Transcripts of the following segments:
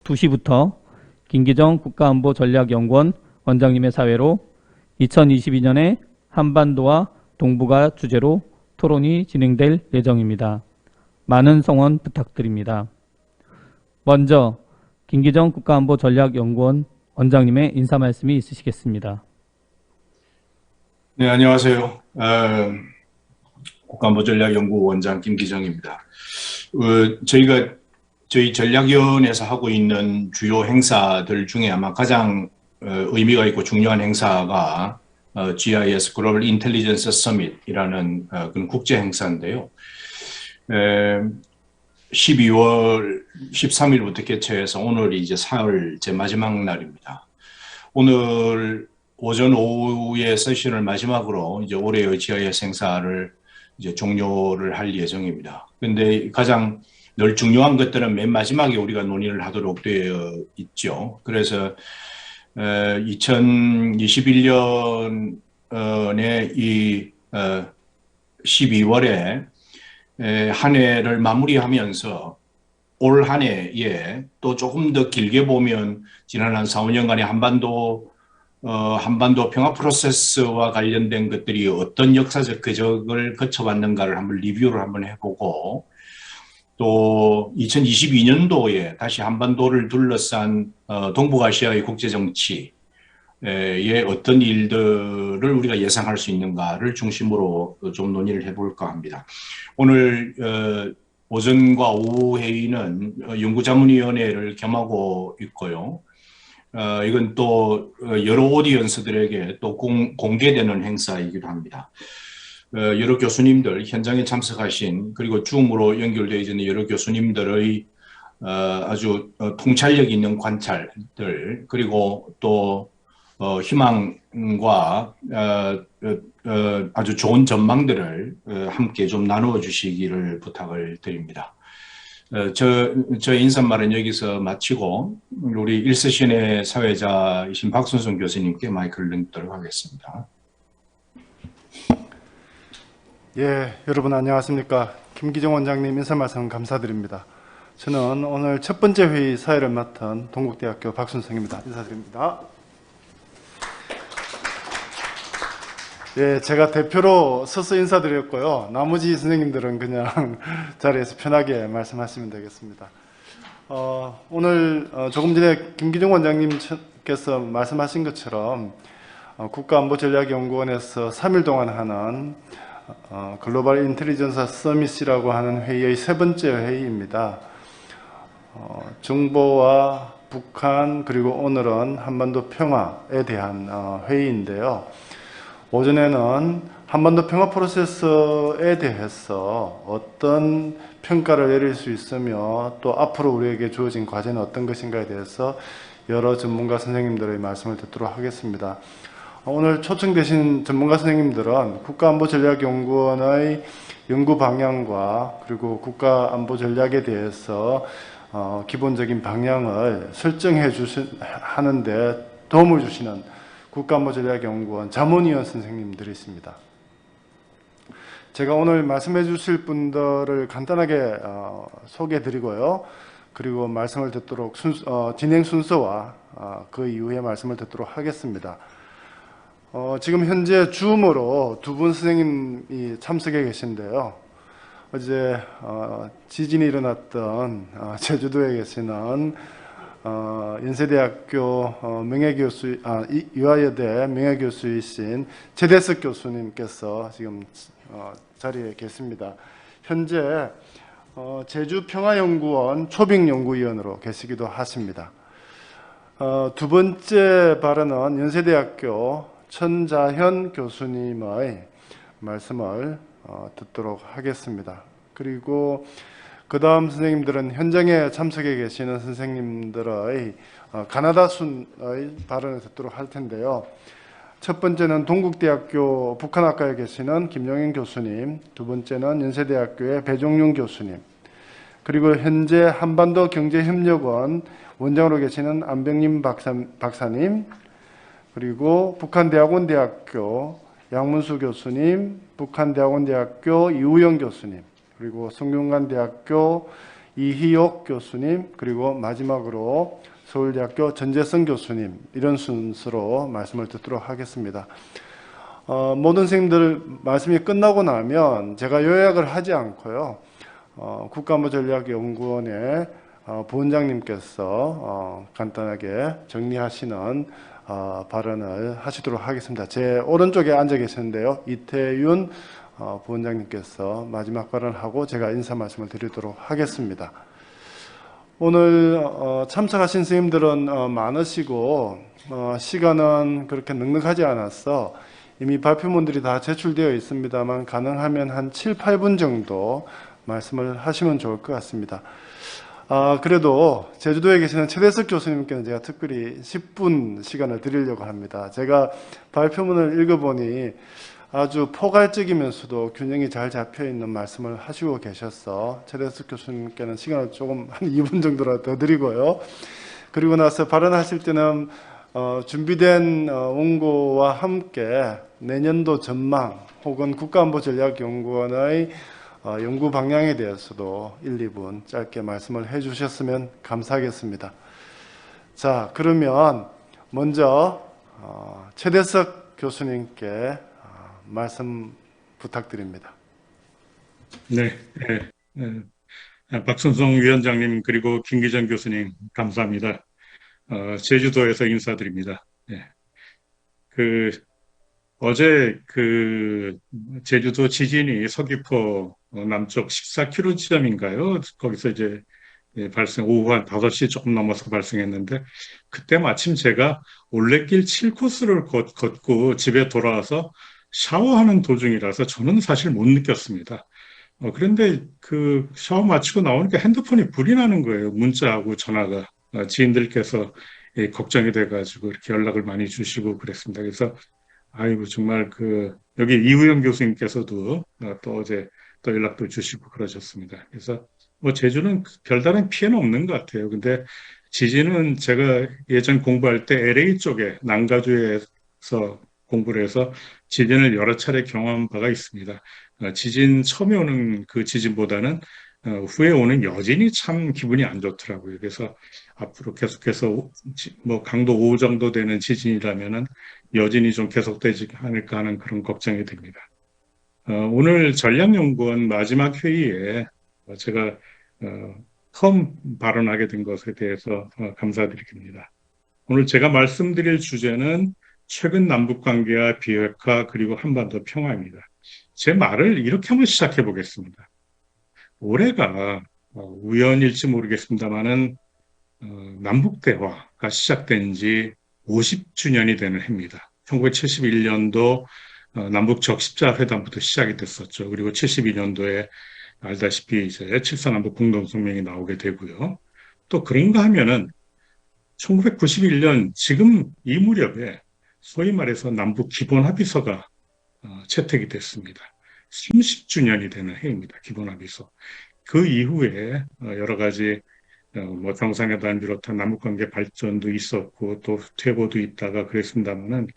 2시부터 김기정 국가안보전략연구원 원장님의 사회로 2022년에 한반도와 동북아 주제로 토론이 진행될 예정입니다. 많은 성원 부탁드립니다. 먼저 김기정 국가안보전략연구원 원장님의 인사 말씀이 있으시겠습니다. 네, 안녕하세요. 국가안보전략연구원장 김기정입니다. 저희 전략위원회에서 하고 있는 주요 행사들 중에 아마 가장 의미가 있고 중요한 행사가 GIS 글로벌 인텔리전스 서밋이라는 그런 국제 행사인데요. 12월 13일부터 개최해서 오늘이 이제 4월 제 마지막 날입니다. 오늘 오전 오후의 세션을 마지막으로 이제 올해의 GIS 행사를 이제 종료를 할 예정입니다. 그런데 가장 늘 중요한 것들은 맨 마지막에 우리가 논의를 하도록 되어 있죠. 그래서 2021년에 이 12월에 한 해를 마무리하면서 올 한 해에 또 조금 더 길게 보면 지난 한 4, 5년간의 한반도 평화 프로세스와 관련된 것들이 어떤 역사적 궤적을 거쳐왔는가를 한번 리뷰를 한번 해보고, 또 2022년도에 다시 한반도를 둘러싼 동북아시아의 국제정치에 어떤 일들을 우리가 예상할 수 있는가를 중심으로 좀 논의를 해볼까 합니다. 오늘 오전과 오후 회의는 연구자문위원회를 겸하고 있고요. 이건 또 여러 오디언스들에게 또 공개되는 행사이기도 합니다. 여러 교수님들, 현장에 참석하신, 그리고 줌으로 연결되어 있는 여러 교수님들의 아주 통찰력 있는 관찰들, 그리고 또 희망과 아주 좋은 전망들을 함께 좀 나누어 주시기를 부탁을 드립니다. 저 인사말은 여기서 마치고 우리 1세션의 사회자이신 박순성 교수님께 마이크를 넘기도록 하겠습니다. 예, 여러분 안녕하십니까. 김기정 원장님 인사 말씀 감사드립니다. 저는 오늘 첫 번째 회의 사회를 맡은 동국대학교 박순성입니다. 인사드립니다. 예, 제가 대표로 서서 인사드렸고요. 나머지 선생님들은 그냥 자리에서 편하게 말씀하시면 되겠습니다. 오늘 조금 전에 김기정 원장님께서 말씀하신 것처럼 국가안보전략연구원에서 3일 동안 하는 글로벌 인텔리전스 서밋이라고 하는 회의의 세 번째 회의입니다. 정보와 북한 그리고 오늘은 한반도 평화에 대한 회의인데요. 오전에는 한반도 평화 프로세스에 대해서 어떤 평가를 내릴 수 있으며 또 앞으로 우리에게 주어진 과제는 어떤 것인가에 대해서 여러 전문가 선생님들의 말씀을 듣도록 하겠습니다. 오늘 초청되신 전문가 선생님들은 국가안보전략연구원의 연구 방향과 그리고 국가안보전략에 대해서 기본적인 방향을 설정해 하는데 도움을 주시는 국가안보전략연구원 자문위원 선생님들이 있습니다. 제가 오늘 말씀해 주실 분들을 간단하게 소개해 드리고요. 그리고 말씀을 듣도록 진행 순서와 그 이후에 말씀을 듣도록 하겠습니다. 지금 현재 줌으로 두 분 선생님이 참석해 계신데요. 어제 지진이 일어났던 제주도에 계시는 연세대학교 명예교수, 유아여대 명예교수이신 최대석 교수님께서 지금 자리에 계십니다. 현재 제주평화연구원 초빙연구위원으로 계시기도 하십니다. 두 번째 발언은 연세대학교 천자현 교수님의 말씀을 듣도록 하겠습니다. 그리고 그 다음 선생님들은 현장에 참석해 계시는 선생님들의 가나다 순의 발언을 듣도록 할 텐데요. 첫 번째는 동국대학교 북한학과에 계시는 김용인 교수님, 두 번째는 연세대학교의 배종윤 교수님, 그리고 현재 한반도 경제협력원 원장으로 계시는 안병림 박사님, 그리고 북한대학원대학교 양문수 교수님, 북한대학원대학교 이우영 교수님, 그리고 성균관대학교 이희옥 교수님, 그리고 마지막으로 서울대학교 전재성 교수님, 이런 순서로 말씀을 듣도록 하겠습니다. 모든 선생님들 말씀이 끝나고 나면 제가 요약을 하지 않고요. 국가안보전략연구원의 부원장님께서 간단하게 정리하시는 발언을 하시도록 하겠습니다. 제 오른쪽에 앉아 계시는데요. 이태윤 부원장님께서 마지막 발언하고 제가 인사 말씀을 드리도록 하겠습니다. 오늘 참석하신 선생님들은 많으시고 시간은 그렇게 넉넉하지 않아서 이미 발표문들이 다 제출되어 있습니다만 가능하면 한 7, 8분 정도 말씀을 하시면 좋을 것 같습니다. 그래도 제주도에 계시는 최대석 교수님께는 제가 특별히 10분 시간을 드리려고 합니다. 제가 발표문을 읽어보니 아주 포괄적이면서도 균형이 잘 잡혀있는 말씀을 하시고 계셔서 최대석 교수님께는 시간을 조금 한 2분 정도라도 더 드리고요. 그리고 나서 발언하실 때는 준비된 원고와 함께 내년도 전망 혹은 국가안보전략연구원의 연구 방향에 대해서도 1, 2분 짧게 말씀을 해주셨으면 감사하겠습니다. 자, 그러면 먼저 최대석 교수님께 말씀 부탁드립니다. 네, 박순성 위원장님 그리고 김기정 교수님 감사합니다. 제주도에서 인사드립니다. 네. 어제 제주도 지진이 서귀포 남쪽 14km 지점인가요? 거기서 이제 오후 한 5시 조금 넘어서 발생했는데 그때 마침 제가 올레길 7코스를 걷고 집에 돌아와서 샤워하는 도중이라서 저는 사실 못 느꼈습니다. 그런데 샤워 마치고 나오니까 핸드폰이 불이 나는 거예요. 문자하고 전화가. 지인들께서 걱정이 돼가지고 이렇게 연락을 많이 주시고 그랬습니다. 그래서 아이고 정말 여기 이우영 교수님께서도 또 어제 또 연락도 주시고 그러셨습니다. 그래서 제주는 별다른 피해는 없는 것 같아요. 근데 지진은 제가 예전 공부할 때 LA 쪽에 난가주에서 공부를 해서 지진을 여러 차례 경험한 바가 있습니다. 지진 처음에 오는 그 지진보다는 후에 오는 여진이 참 기분이 안 좋더라고요. 그래서 앞으로 계속해서 강도 5 정도 되는 지진이라면은 여진이 좀 계속되지 않을까 하는 그런 걱정이 됩니다. 오늘 전략연구원 마지막 회의에 제가 처음 발언하게 된 것에 대해서 감사드립니다. 오늘 제가 말씀드릴 주제는 최근 남북관계와 비핵화 그리고 한반도 평화입니다. 제 말을 이렇게 한번 시작해 보겠습니다. 올해가 우연일지 모르겠습니다만은 남북대화가 시작된 지 50주년이 되는 해입니다. 1971년도 남북 적십자 회담부터 시작이 됐었죠. 그리고 72년도에 알다시피 이제 7.4 남북 공동성명이 나오게 되고요. 또 그런가 하면은 1991년 지금 이 무렵에 소위 말해서 남북 기본합의서가 채택이 됐습니다. 30주년이 되는 해입니다. 기본합의서. 그 이후에 여러 가지 정상회담 비롯한 남북관계 발전도 있었고 또 퇴보도 있다가 그랬습니다만은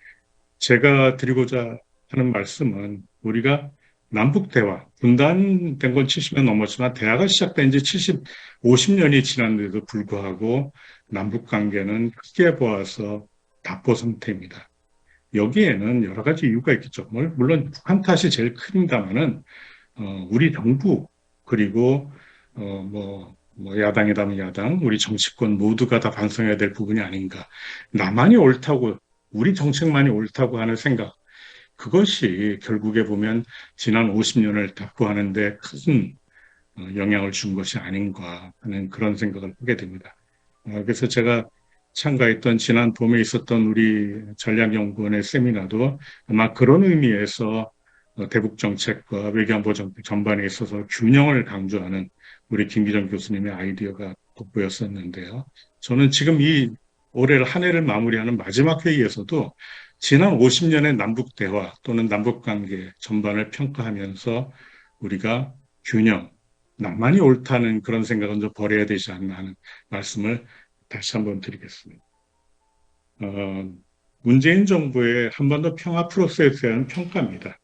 제가 드리고자 하는 말씀은 우리가 남북대화, 분단된 건 70년 넘었지만 대화가 시작된 지 50년이 지났는데도 불구하고 남북관계는 크게 보아서 답보 상태입니다. 여기에는 여러 가지 이유가 있겠죠. 물론 북한 탓이 제일 큽니다만은 우리 정부 그리고 야당이라면 야당, 우리 정치권 모두가 다 반성해야 될 부분이 아닌가. 나만이 옳다고, 우리 정책만이 옳다고 하는 생각. 그것이 결국에 보면 지난 50년을 답보하는 데 큰 영향을 준 것이 아닌가 하는 그런 생각을 하게 됩니다. 그래서 제가 참가했던 지난 봄에 있었던 우리 전략연구원의 세미나도 아마 그런 의미에서 대북 정책과 외교안보 정책 전반에 있어서 균형을 강조하는 우리 김기정 교수님의 아이디어가 돋보였었는데요. 저는 지금 이 올해를 한 해를 마무리하는 마지막 회의에서도 지난 50년의 남북 대화 또는 남북 관계 전반을 평가하면서 우리가 균형, 나만이 옳다는 그런 생각은 좀 버려야 되지 않나 하는 말씀을 다시 한번 드리겠습니다. 문재인 정부의 한반도 평화 프로세스에 대한 평가입니다.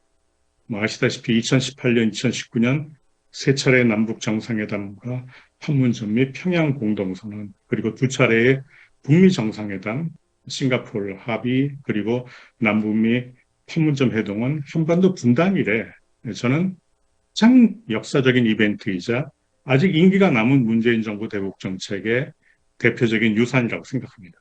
아시다시피 2018년, 2019년 세 차례의 남북 정상회담과 판문점 및 평양 공동선언, 그리고 두 차례의 북미 정상회담, 싱가포르 합의, 그리고 남북미 판문점 회동은 한반도 분단 이래 저는 가장 역사적인 이벤트이자 아직 임기가 남은 문재인 정부 대북 정책의 대표적인 유산이라고 생각합니다.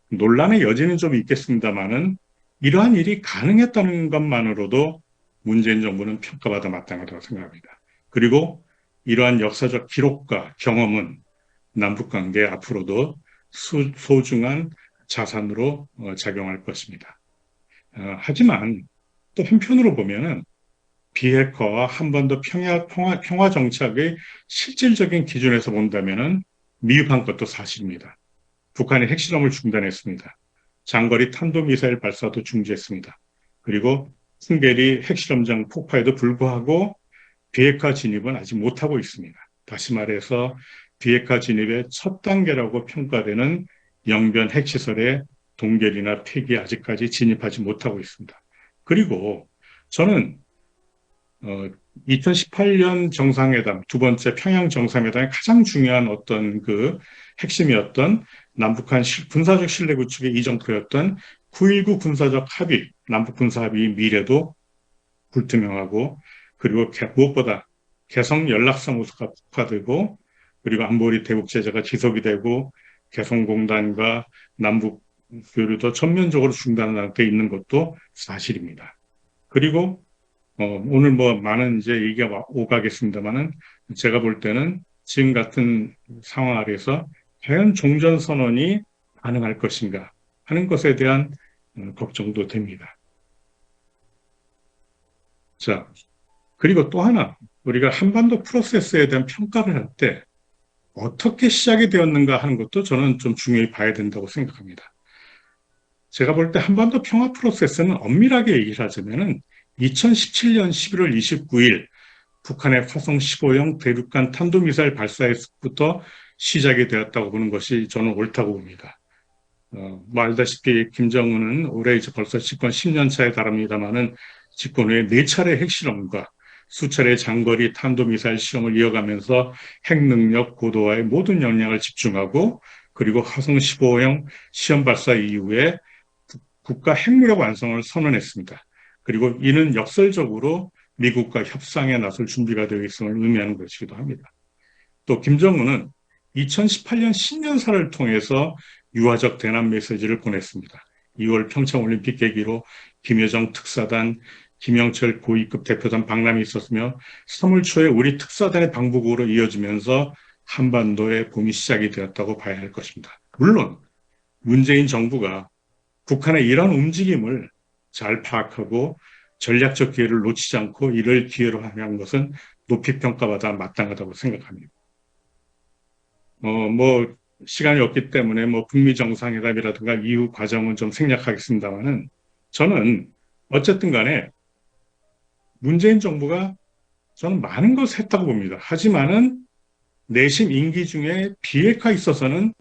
논란의 여지는 좀 있겠습니다만은 이러한 일이 가능했다는 것만으로도 문재인 정부는 평가받아 마땅하다고 생각합니다. 그리고 이러한 역사적 기록과 경험은 남북관계 앞으로도 소중한 자산으로 작용할 것입니다. 하지만 또 한편으로 보면은 비핵화와 한반도 평화 정착의 실질적인 기준에서 본다면은 미흡한 것도 사실입니다. 북한이 핵실험을 중단했습니다. 장거리 탄도미사일 발사도 중지했습니다. 그리고 풍계리 핵실험장 폭파에도 불구하고 비핵화 진입은 아직 못하고 있습니다. 다시 말해서 비핵화 진입의 첫 단계라고 평가되는 영변 핵시설의 동결이나 폐기에 아직까지 진입하지 못하고 있습니다. 그리고 저는 2018년 정상회담, 두 번째 평양 정상회담의 가장 중요한 어떤 그 핵심이었던 남북한 군사적 신뢰 구축의 이정표였던 9.19 군사적 합의, 남북 군사 합의 미래도 불투명하고, 그리고 무엇보다 개성 연락사무소가 폭파되고, 그리고 안보리 대북 제재가 지속이 되고, 개성공단과 남북 교류도 전면적으로 중단한 상태에 있는 것도 사실입니다. 그리고 오늘 뭐 많은 이제 얘기가 오가겠습니다만은 제가 볼 때는 지금 같은 상황 아래서 과연 종전선언이 가능할 것인가 하는 것에 대한 걱정도 됩니다. 자, 그리고 또 하나, 우리가 한반도 프로세스에 대한 평가를 할 때 어떻게 시작이 되었는가 하는 것도 저는 좀 중요히 봐야 된다고 생각합니다. 제가 볼 때 한반도 평화 프로세스는 엄밀하게 얘기를 하자면은 2017년 11월 29일 북한의 화성 15형 대륙간 탄도미사일 발사에서부터 시작이 되었다고 보는 것이 저는 옳다고 봅니다. 뭐 알다시피 김정은은 올해 이제 벌써 집권 10년 차에 달합니다만은 집권 후에 4차례 핵실험과 수차례 장거리 탄도미사일 시험을 이어가면서 핵능력 고도화에 모든 역량을 집중하고, 그리고 화성 15형 시험 발사 이후에 국가 핵무력 완성을 선언했습니다. 그리고 이는 역설적으로 미국과 협상에 나설 준비가 되어 있음을 의미하는 것이기도 합니다. 또 김정은은 2018년 신년사를 통해서 유화적 대남 메시지를 보냈습니다. 2월 평창올림픽 계기로 김여정 특사단, 김영철 고위급 대표단 방남이 있었으며 3월 초에 우리 특사단의 방북으로 이어지면서 한반도의 봄이 시작이 되었다고 봐야 할 것입니다. 물론 문재인 정부가 북한의 이런 움직임을 잘 파악하고 전략적 기회를 놓치지 않고 이를 기회로 한 것은 높이 평가받아 마땅하다고 생각합니다. 뭐 시간이 없기 때문에 뭐 북미 정상회담이라든가 이후 과정은 좀 생략하겠습니다만은 저는 어쨌든 간에 문재인 정부가 저는 많은 것을 했다고 봅니다. 하지만은 내심 임기 중에 비핵화에 있어서는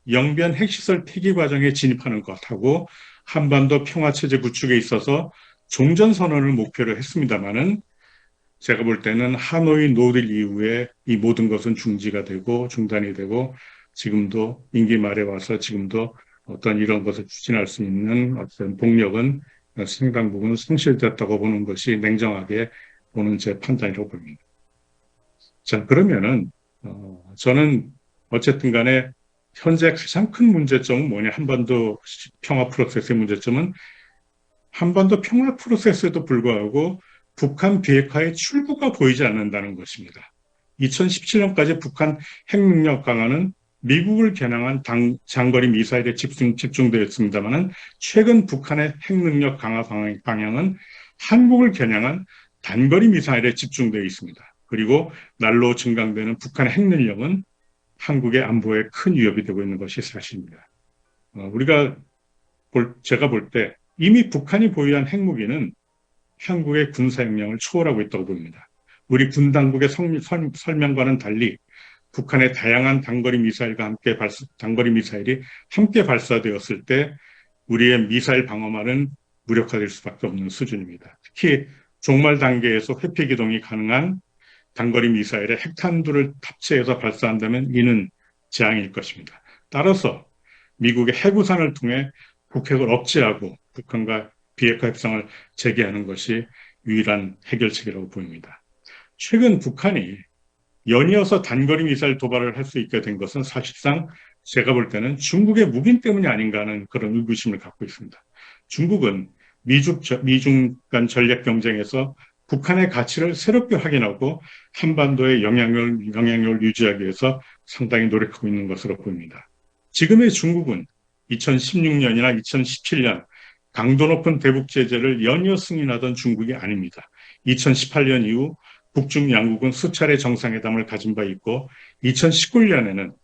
영변 핵시설 폐기 과정에 진입하는 것하고 한반도 평화체제 구축에 있어서 종전선언을 목표로 했습니다만은 제가 볼 때는 하노이 노딜 이후에 이 모든 것은 중지가 되고 중단이 되고 지금도 임기 말에 와서 지금도 어떤 이런 것을 추진할 수 있는 어떤 동력은 상당 부분 상실됐다고 보는 것이 냉정하게 보는 제 판단이라고 봅니다. 자, 그러면은 저는 어쨌든 간에 현재 가장 큰 문제점은 뭐냐, 한반도 평화 프로세스의 문제점은 한반도 평화 프로세스에도 불구하고 북한 비핵화의 출구가 보이지 않는다는 것입니다. 2017년까지 북한 핵능력 강화는 미국을 겨냥한 장거리 미사일에 집중되었습니다만 최근 북한의 핵능력 강화 방향은 한국을 겨냥한 단거리 미사일에 집중되어 있습니다. 그리고 날로 증강되는 북한의 핵능력은 한국의 안보에 큰 위협이 되고 있는 것이 사실입니다. 제가 볼 때 이미 북한이 보유한 핵무기는 한국의 군사 역량을 초월하고 있다고 봅니다. 우리 군 당국의 설명과는 달리 북한의 다양한 단거리 미사일이 함께 발사되었을 때 우리의 미사일 방어망은 무력화될 수밖에 없는 수준입니다. 특히 종말 단계에서 회피 기동이 가능한 단거리 미사일에 핵탄두를 탑재해서 발사한다면 이는 재앙일 것입니다. 따라서 미국의 핵우산을 통해 북핵을 억제하고 북한과 비핵화 협상을 재개하는 것이 유일한 해결책이라고 보입니다. 최근 북한이 연이어서 단거리 미사일 도발을 할 수 있게 된 것은 사실상 제가 볼 때는 중국의 무빙 때문이 아닌가 하는 그런 의구심을 갖고 있습니다. 중국은 미중 간 전략 경쟁에서 북한의 가치를 새롭게 확인하고 한반도의 영향력을 유지하기 위해서 상당히 노력하고 있는 것으로 보입니다. 지금의 중국은 2016년이나 2017년 강도 높은 대북 제재를 연이어 승인하던 중국이 아닙니다. 2018년 이후 북중 양국은 수차례 정상회담을 가진 바 있고 2019년에는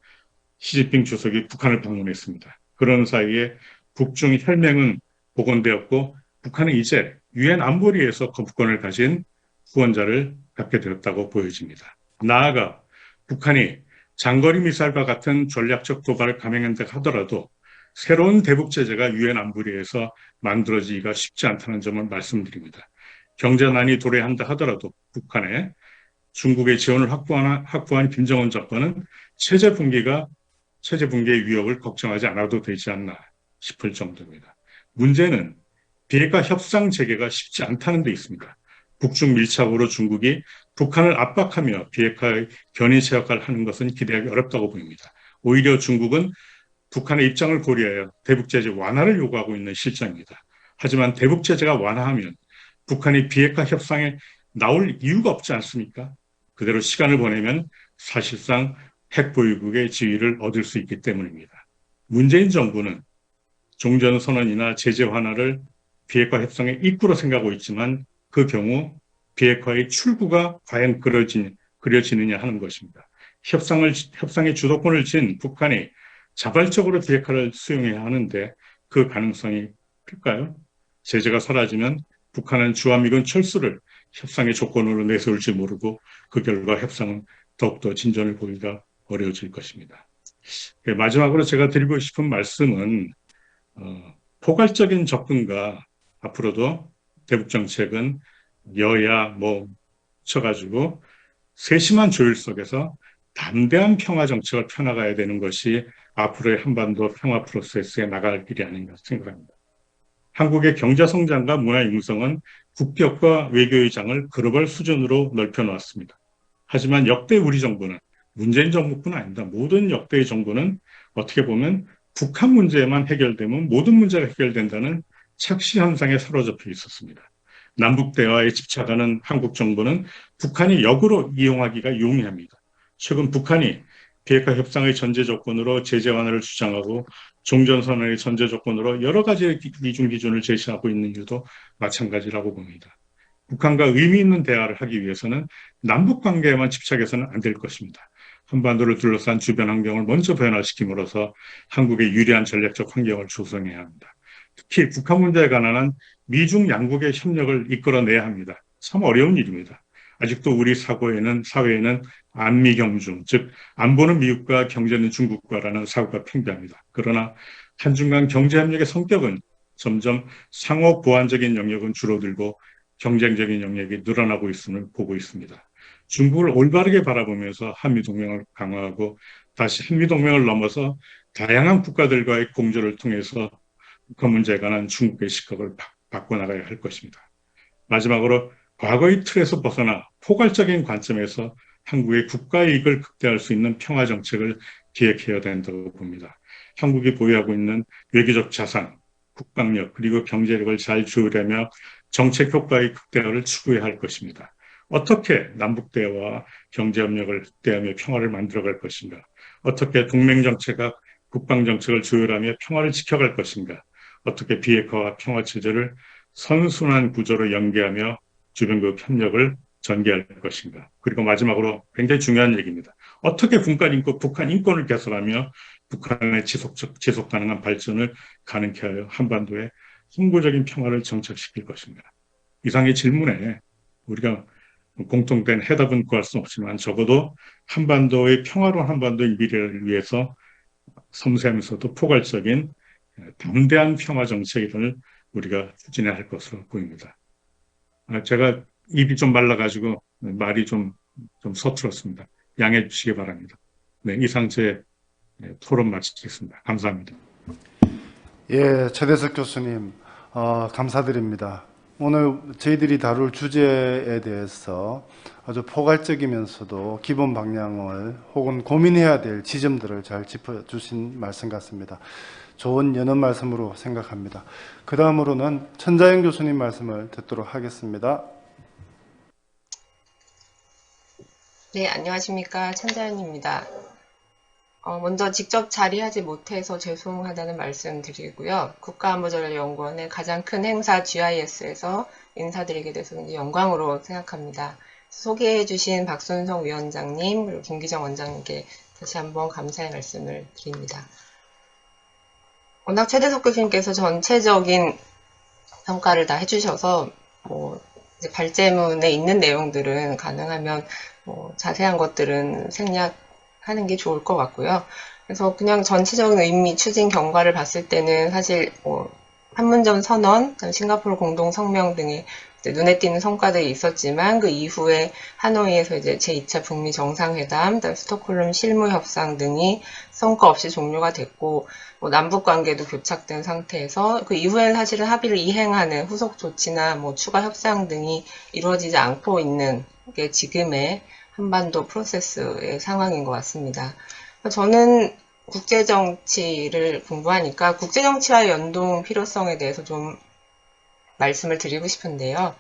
시진핑 주석이 북한을 방문했습니다. 그런 사이에 북중 혈맹은 복원되었고 북한은 이제 유엔 안보리에서 거부권을 가진 후원자를 갖게 되었다고 보여집니다. 나아가 북한이 장거리 미사일과 같은 전략적 도발을 감행한다 하더라도 새로운 대북 제재가 유엔 안보리에서 만들어지기가 쉽지 않다는 점을 말씀드립니다. 경제난이 도래한다 하더라도 북한에 중국의 지원을 확보한 김정은 정권은 체제 붕괴의 위협을 걱정하지 않아도 되지 않나 싶을 정도입니다. 문제는 비핵화 협상 재개가 쉽지 않다는 데 있습니다. 북중 밀착으로 중국이 북한을 압박하며 비핵화의 견인체 역할을 하는 것은 기대하기 어렵다고 보입니다. 오히려 중국은 북한의 입장을 고려하여 대북제재 완화를 요구하고 있는 실정입니다. 하지만 대북제재가 완화하면 북한이 비핵화 협상에 나올 이유가 없지 않습니까? 그대로 시간을 보내면 사실상 핵보유국의 지위를 얻을 수 있기 때문입니다. 문재인 정부는 종전선언이나 제재 완화를 비핵화 협상의 입구로 생각하고 있지만 그 경우 비핵화의 출구가 과연 그려지느냐 하는 것입니다. 협상의 주도권을 쥔 북한이 자발적으로 비핵화를 수용해야 하는데 그 가능성이 클까요? 제재가 사라지면 북한은 주한미군 철수를 협상의 조건으로 내세울지 모르고 그 결과 협상은 더욱더 진전을 보기가 어려워질 것입니다. 마지막으로 제가 드리고 싶은 말씀은 포괄적인 접근과 앞으로도 대북정책은 여야 쳐가지고 세심한 조율 속에서 담대한 평화 정책을 펴나가야 되는 것이 앞으로의 한반도 평화 프로세스에 나갈 길이 아닌가 생각합니다. 한국의 경제 성장과 문화 융성은 국격과 외교의 장을 글로벌 수준으로 넓혀놓았습니다. 하지만 역대 우리 정부는 문재인 정부뿐 아닙니다. 모든 역대의 정부는 어떻게 보면 북한 문제만 해결되면 모든 문제가 해결된다는 착시 현상에 사로잡혀 있었습니다. 남북 대화에 집착하는 한국 정부는 북한이 역으로 이용하기가 용이합니다. 최근 북한이 비핵화 협상의 전제 조건으로 제재 완화를 주장하고 종전선언의 전제 조건으로 여러 가지 미중 기준을 제시하고 있는 이유도 마찬가지라고 봅니다. 북한과 의미 있는 대화를 하기 위해서는 남북 관계에만 집착해서는 안 될 것입니다. 한반도를 둘러싼 주변 환경을 먼저 변화시킴으로써 한국의 유리한 전략적 환경을 조성해야 합니다. 특히 북한 문제에 관한 미중 양국의 협력을 이끌어내야 합니다. 참 어려운 일입니다. 아직도 우리 사회에는 안미경중, 즉 안보는 미국과 경제는 중국과라는 사고가 팽배합니다. 그러나 한중 간 경제협력의 성격은 점점 상호 보완적인 영역은 줄어들고 경쟁적인 영역이 늘어나고 있음을 보고 있습니다. 중국을 올바르게 바라보면서 한미동맹을 강화하고 다시 한미동맹을 넘어서 다양한 국가들과의 공조를 통해서 북한 문제에 관한 중국의 시각을 바꿔나가야 할 것입니다. 마지막으로 과거의 틀에서 벗어나 포괄적인 관점에서 한국의 국가 이익을 극대화할 수 있는 평화 정책을 기획해야 된다고 봅니다. 한국이 보유하고 있는 외교적 자산, 국방력 그리고 경제력을 잘 조율하며 정책 효과의 극대화를 추구해야 할 것입니다. 어떻게 남북 대화와 경제 협력을 극대화하며 평화를 만들어갈 것인가? 어떻게 동맹 정책과 국방 정책을 조율하며 평화를 지켜갈 것인가? 어떻게 비핵화와 평화 체제를 선순환 구조로 연계하며 주변국 협력을 전개할 것인가? 그리고 마지막으로 굉장히 중요한 얘기입니다. 어떻게 북한 인권을 개선하며 북한의 지속 가능한 발전을 가능케 하여 한반도에 항구적인 평화를 정착시킬 것인가? 이상의 질문에 우리가 공통된 해답은 구할 수는 없지만 적어도 한반도의 평화로운 한반도의 미래를 위해서 섬세하면서도 포괄적인 담대한 평화 정책을 우리가 추진해야 할 것으로 보입니다. 제가 입이 좀 말라가지고 말이 좀 좀 서툴었습니다. 양해해 주시기 바랍니다. 네, 이상 제 토론 마치겠습니다. 감사합니다. 예, 최대석 교수님, 감사드립니다. 오늘 저희들이 다룰 주제에 대해서 아주 포괄적이면서도 기본 방향을 혹은 고민해야 될 지점들을 잘 짚어주신 말씀 같습니다. 좋은 연언 말씀으로 생각합니다. 그 다음으로는 천자영 교수님 말씀을 듣도록 하겠습니다. 네, 안녕하십니까. 천자연입니다. 먼저 직접 자리하지 못해서 죄송하다는 말씀 드리고요. 국가안보전략연구원의 가장 큰 행사 GIS에서 인사드리게 돼서 굉장히 영광으로 생각합니다. 소개해 주신 박순성 위원장님 그리고 김기정 원장님께 다시 한번 감사의 말씀을 드립니다. 워낙 최대석 교수님께서 전체적인 평가를 다 해주셔서 이제 발제문에 있는 내용들은 가능하면 자세한 것들은 생략하는 게 좋을 것 같고요. 그래서 그냥 전체적인 의미, 추진, 경과를 봤을 때는 사실 판문점 선언, 싱가포르 공동 성명 등의 눈에 띄는 성과들이 있었지만 그 이후에 하노이에서 이제 제2차 북미 정상회담, 스톡홀름 실무 협상 등이 성과 없이 종료가 됐고 남북 관계도 교착된 상태에서 그 이후에는 사실은 합의를 이행하는 후속 조치나 추가 협상 등이 이루어지지 않고 있는 게 지금의 한반도 프로세스의 상황인 것 같습니다. 저는 국제정치를 공부하니까 국제정치와의 연동 필요성에 대해서 좀 말씀을 드리고 싶은데요.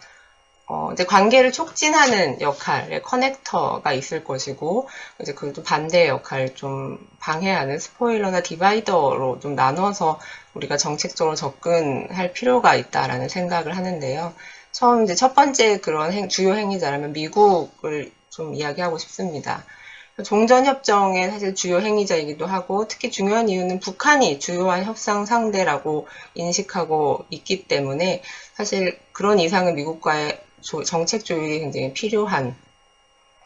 이제 관계를 촉진하는 역할의 커넥터가 있을 것이고, 이제 그또 반대의 역할, 좀 방해하는 스포일러나 디바이더로 좀 나눠서 우리가 정책적으로 접근할 필요가 있다라는 생각을 하는데요. 처음 이제 첫 번째 그런 주요 행위자라면 미국을 좀 이야기하고 싶습니다. 종전협정의 사실 주요 행위자이기도 하고 특히 중요한 이유는 북한이 주요한 협상 상대라고 인식하고 있기 때문에 사실 그런 이상은 미국과의 정책 조율이 굉장히 필요한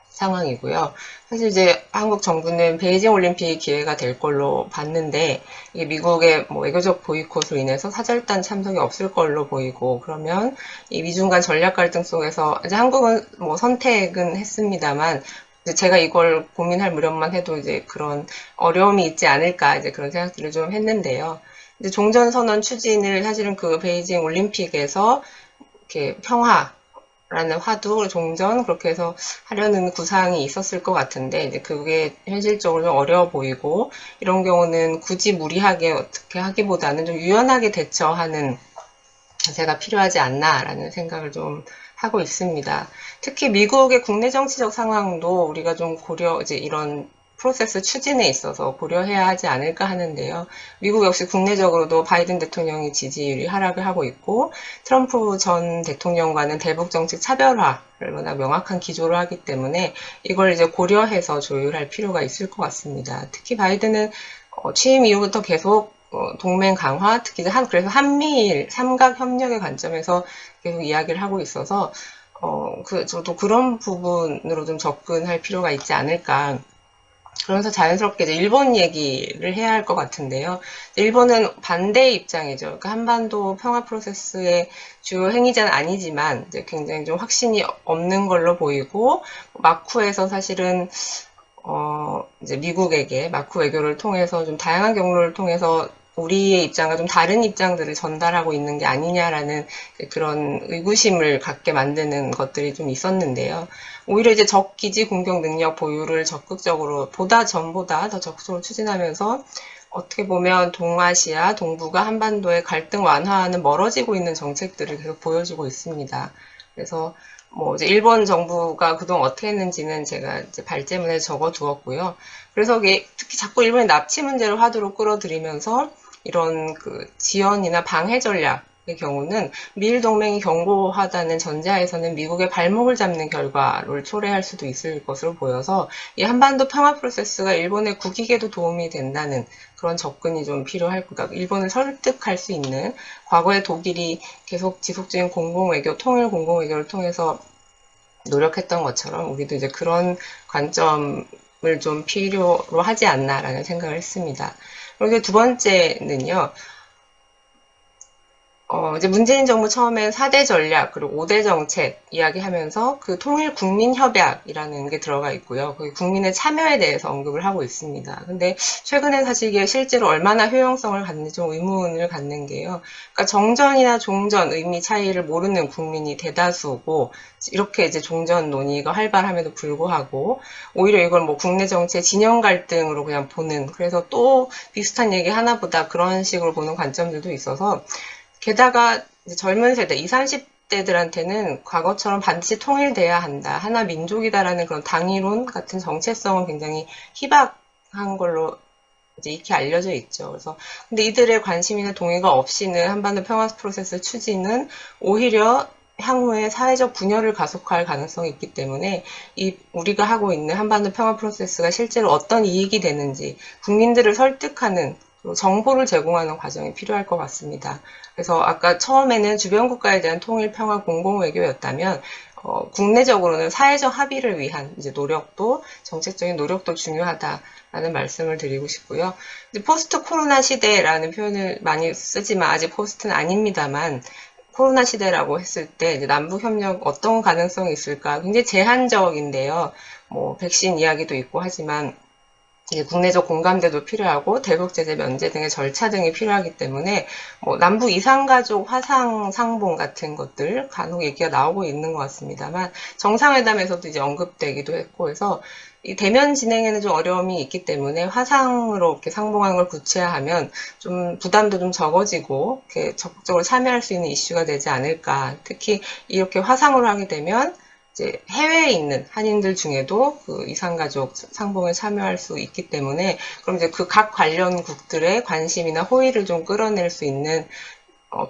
상황이고요. 사실 이제 한국 정부는 베이징 올림픽이 기회가 될 걸로 봤는데 이게 미국의 외교적 보이콧으로 인해서 사절단 참석이 없을 걸로 보이고 그러면 이 미중 간 전략 갈등 속에서 이제 한국은 선택은 했습니다만 제가 이걸 고민할 무렵만 해도 이제 그런 어려움이 있지 않을까 이제 그런 생각들을 좀 했는데요. 이제 종전선언 추진을 사실은 그 베이징 올림픽에서 이렇게 평화라는 화두, 종전 그렇게 해서 하려는 구상이 있었을 것 같은데 이제 그게 현실적으로 좀 어려워 보이고 이런 경우는 굳이 무리하게 어떻게 하기보다는 좀 유연하게 대처하는 자세가 필요하지 않나라는 생각을 좀 하고 있습니다. 특히 미국의 국내 정치적 상황도 우리가 좀 이제 이런 프로세스 추진에 있어서 고려해야 하지 않을까 하는데요. 미국 역시 국내적으로도 바이든 대통령이 지지율이 하락을 하고 있고 트럼프 전 대통령과는 대북 정책 차별화를 워낙 명확한 기조를 하기 때문에 이걸 이제 고려해서 조율할 필요가 있을 것 같습니다. 특히 바이든은 취임 이후부터 계속 동맹 강화, 특히 그래서 한미일 삼각 협력의 관점에서 계속 이야기를 하고 있어서 저도 그런 부분으로 좀 접근할 필요가 있지 않을까. 그러면서 자연스럽게 이제 일본 얘기를 해야 할 것 같은데요. 일본은 반대의 입장이죠. 그러니까 한반도 평화 프로세스의 주요 행위자는 아니지만 이제 굉장히 좀 확신이 없는 걸로 보이고 마쿠에서 사실은 이제 미국에게 마쿠 외교를 통해서 좀 다양한 경로를 통해서 우리의 입장과 좀 다른 입장들을 전달하고 있는 게 아니냐라는 그런 의구심을 갖게 만드는 것들이 좀 있었는데요. 오히려 이제 적기지 공격 능력 보유를 적극적으로 전보다 더 적극적으로 추진하면서 어떻게 보면 동아시아, 동북아, 한반도의 갈등 완화와는 멀어지고 있는 정책들을 계속 보여주고 있습니다. 그래서 이제 일본 정부가 그동안 어떻게 했는지는 제가 이제 발제문에 적어두었고요. 그래서 특히 자꾸 일본의 납치 문제를 화두로 끌어들이면서 이런 지연이나 방해 전략의 경우는 미일 동맹이 견고하다는 전제하에서는 미국의 발목을 잡는 결과를 초래할 수도 있을 것으로 보여서 이 한반도 평화 프로세스가 일본의 국익에도 도움이 된다는 그런 접근이 좀 필요할 거다. 일본을 설득할 수 있는 과거에 독일이 계속 지속적인 공공외교, 통일 공공외교를 통해서 노력했던 것처럼 우리도 이제 그런 관점을 좀 필요로 하지 않나라는 생각을 했습니다. 그리고 두 번째는요, 이제 문재인 정부 처음엔 4대 전략, 그리고 5대 정책 이야기하면서 그 통일 국민 협약이라는 게 들어가 있고요. 거기 국민의 참여에 대해서 언급을 하고 있습니다. 근데 최근에 사실 이게 실제로 얼마나 효용성을 갖는지 좀 의문을 갖는 게요. 그러니까 정전이나 종전 의미 차이를 모르는 국민이 대다수고, 이렇게 이제 종전 논의가 활발함에도 불구하고, 오히려 이걸 뭐 국내 정치의 진영 갈등으로 그냥 보는, 그래서 또 비슷한 얘기 하나보다 그런 식으로 보는 관점들도 있어서, 게다가 이제 젊은 세대, 20, 30대들한테는 과거처럼 반드시 통일돼야 한다, 하나 민족이다라는 그런 당위론 같은 정체성은 굉장히 희박한 걸로 이제 익히 알려져 있죠. 그래서 근데 이들의 관심이나 동의가 없이는 한반도 평화 프로세스 추진은 오히려 향후에 사회적 분열을 가속화할 가능성이 있기 때문에 우리가 하고 있는 한반도 평화 프로세스가 실제로 어떤 이익이 되는지 국민들을 설득하는, 정보를 제공하는 과정이 필요할 것 같습니다. 그래서 아까 처음에는 주변 국가에 대한 통일 평화 공공 외교였다면 국내적으로는 사회적 합의를 위한 이제 노력도, 정책적인 노력도 중요하다라는 말씀을 드리고 싶고요. 이제 포스트 코로나 시대라는 표현을 많이 쓰지만 아직 포스트는 아닙니다만, 코로나 시대라고 했을 때 이제 남북 협력 어떤 가능성이 있을까 굉장히 제한적인데요. 뭐 백신 이야기도 있고 하지만 이제 국내적 공감대도 필요하고 대북 제재 면제 등의 절차 등이 필요하기 때문에 뭐 남북 이산가족 화상 상봉 같은 것들 간혹 얘기가 나오고 있는 것 같습니다만, 정상회담에서도 이제 언급되기도 했고 해서 이 대면 진행에는 좀 어려움이 있기 때문에 화상으로 이렇게 상봉하는 걸 구체화하면 좀 부담도 좀 적어지고 이렇게 적극적으로 참여할 수 있는 이슈가 되지 않을까. 특히 이렇게 화상으로 하게 되면 이제 해외에 있는 한인들 중에도 그 이산가족 상봉에 참여할 수 있기 때문에, 그럼 이제 그 각 관련국들의 관심이나 호의를 좀 끌어낼 수 있는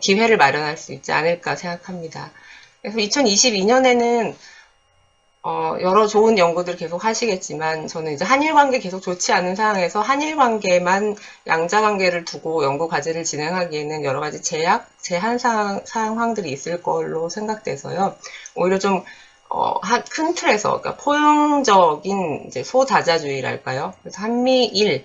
기회를 마련할 수 있지 않을까 생각합니다. 그래서 2022년에는 여러 좋은 연구들 계속 하시겠지만, 저는 이제 한일 관계 계속 좋지 않은 상황에서 한일 관계만 양자 관계를 두고 연구 과제를 진행하기에는 여러 가지 제한 상황들이 있을 걸로 생각돼서요. 오히려 좀 큰 틀에서, 그러니까 포용적인 이제 소다자주의랄까요? 그래서 한미일,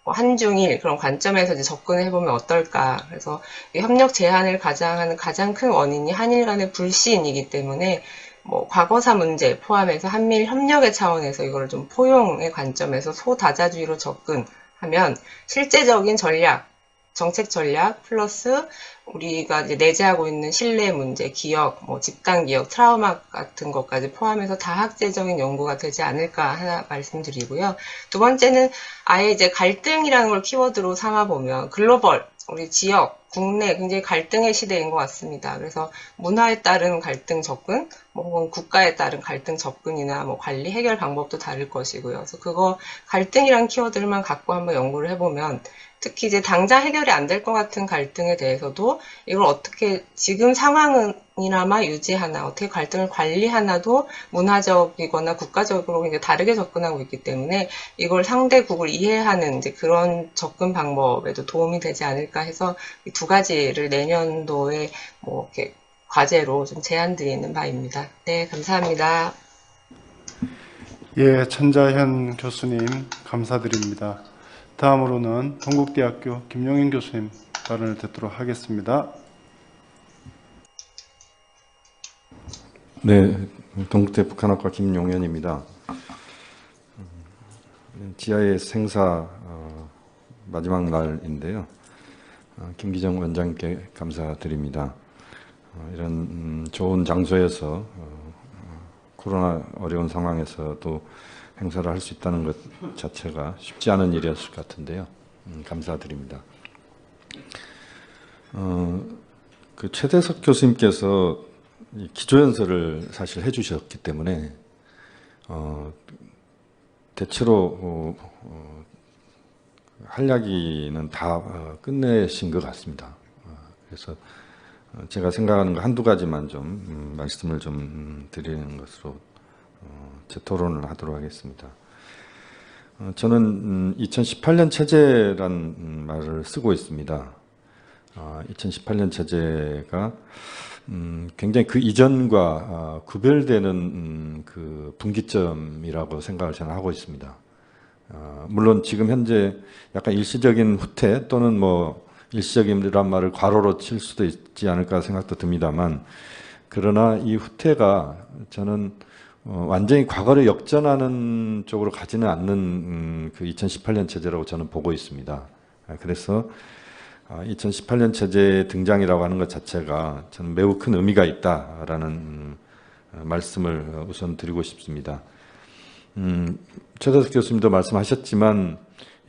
한중일 그런 관점에서 이제 접근을 해보면 어떨까. 그래서 이 협력 제한을 가장하는 가장 큰 원인이 한일 간의 불신이기 때문에 뭐 과거사 문제 포함해서 한미일 협력의 차원에서 이걸 좀 포용의 관점에서 소다자주의로 접근하면 실제적인 전략, 정책 전략 플러스 우리가 이제 내재하고 있는 신뢰 문제, 기억, 뭐 집단 기억, 트라우마 같은 것까지 포함해서 다학제적인 연구가 되지 않을까 하나 말씀드리고요. 두 번째는 아예 이제 갈등이라는 걸 키워드로 삼아보면 글로벌, 우리 지역, 국내 굉장히 갈등의 시대인 것 같습니다. 그래서 문화에 따른 갈등 접근, 뭐 혹은 국가에 따른 갈등 접근이나 뭐 관리 해결 방법도 다를 것이고요. 그래서 그거 갈등이란 키워드만 갖고 한번 연구를 해보면, 특히 이제 당장 해결이 안 될 것 같은 갈등에 대해서도 이걸 어떻게 지금 상황이나마 유지하나, 어떻게 갈등을 관리하나도 문화적이거나 국가적으로 굉장히 다르게 접근하고 있기 때문에 이걸 상대국을 이해하는 이제 그런 접근 방법에도 도움이 되지 않을까 해서 이 두 가지를 내년도에 뭐 이렇게 과제로 좀 제안드리는 바입니다. 네, 감사합니다. 예, 천자현 교수님 감사드립니다. 다음으로는 동국대학교 김용인 교수님 발언을 듣도록 하겠습니다. 네, 동국대 북한학과 김용현입니다. GIS 행사 마지막 날인데요. 김기정 원장님께 감사드립니다. 이런 좋은 장소에서 코로나 어려운 상황에서도 행사를 할 수 있다는 것 자체가 쉽지 않은 일이었을 것 같은데요. 감사드립니다. 그 최대석 교수님께서 기조연설을 사실 해주셨기 때문에 대체로 할 이야기는 다 끝내신 것 같습니다. 그래서 제가 생각하는 거 한두 가지만 좀 말씀을 좀 드리는 것으로 제 토론을 하도록 하겠습니다. 저는 2018년 체제란 말을 쓰고 있습니다. 2018년 체제가 굉장히 그 이전과 구별되는 그 분기점이라고 생각을 저는 하고 있습니다. 물론 지금 현재 약간 일시적인 후퇴 또는 뭐 일시적이란 말을 괄호로 칠 수도 있지 않을까 생각도 듭니다만, 그러나 이 후퇴가 저는 완전히 과거를 역전하는 쪽으로 가지는 않는 그 2018년 체제라고 저는 보고 있습니다. 그래서 2018년 체제의 등장이라고 하는 것 자체가 저는 매우 큰 의미가 있다라는 말씀을 우선 드리고 싶습니다. 최대석 교수님도 말씀하셨지만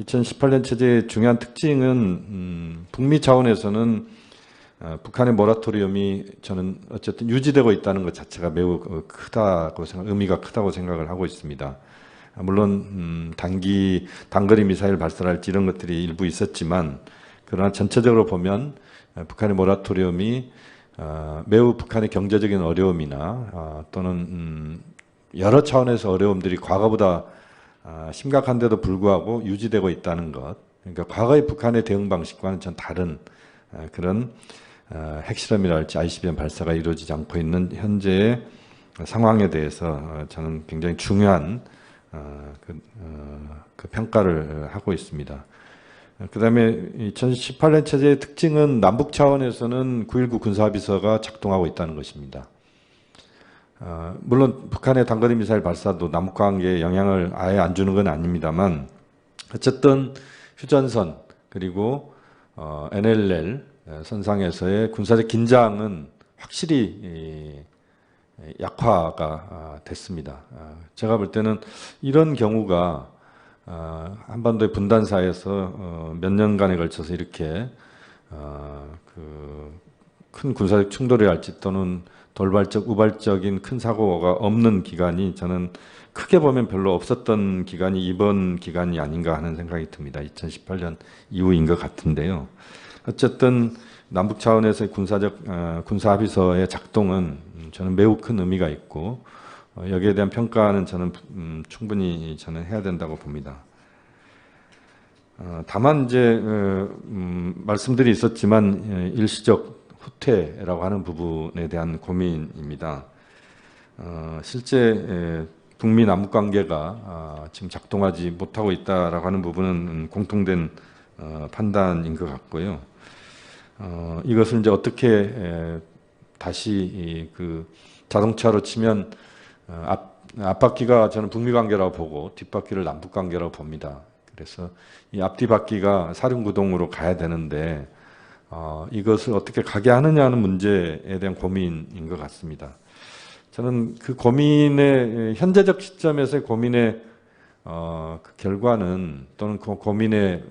2018년 체제의 중요한 특징은 북미 차원에서는 북한의 모라토리움이 저는 어쨌든 유지되고 있다는 것 자체가 매우 크다고 의미가 크다고 생각을 하고 있습니다. 물론 단거리 미사일 발사랄지 이런 것들이 일부 있었지만, 그러나 전체적으로 보면 북한의 모라토리움이 매우 북한의 경제적인 어려움이나 또는 여러 차원에서 어려움들이 과거보다 심각한데도 불구하고 유지되고 있다는 것. 그러니까 과거의 북한의 대응 방식과는 전 다른 그런 핵실험이랄지 ICBM 발사가 이루어지지 않고 있는 현재의 상황에 대해서 저는 굉장히 중요한 그 평가를 하고 있습니다. 그 다음에 2018년 체제의 특징은 남북 차원에서는 9.19 군사합의서가 작동하고 있다는 것입니다. 물론 북한의 단거리 미사일 발사도 남북 관계에 영향을 아예 안 주는 건 아닙니다만, 어쨌든 휴전선 그리고 NLL 선상에서의 군사적 긴장은 확실히 약화가 됐습니다. 제가 볼 때는 이런 경우가 한반도의 분단사에서 몇 년간에 걸쳐서 이렇게 큰 군사적 충돌이 할지 또는 돌발적, 우발적인 큰 사고가 없는 기간이 저는 크게 보면 별로 없었던 기간이 이번 기간이 아닌가 하는 생각이 듭니다. 2018년 이후인 것 같은데요. 어쨌든 남북 차원에서의 군사합의서의 작동은 저는 매우 큰 의미가 있고, 여기에 대한 평가는 저는 충분히 저는 해야 된다고 봅니다. 다만 이제 말씀들이 있었지만 일시적 후퇴라고 하는 부분에 대한 고민입니다. 실제 북미 남북 관계가 지금 작동하지 못하고 있다라고 하는 부분은 공통된 판단인 것 같고요. 이것을 이제 어떻게 다시 그 자동차로 치면 앞바퀴가 저는 북미 관계라고 보고 뒷바퀴를 남북 관계라고 봅니다. 그래서 이 앞뒤 바퀴가 사륜구동으로 가야 되는데 이것을 어떻게 가게 하느냐는 문제에 대한 고민인 것 같습니다. 저는 그 고민의 현재적 시점에서의 고민의 그 결과는 또는 그 고민의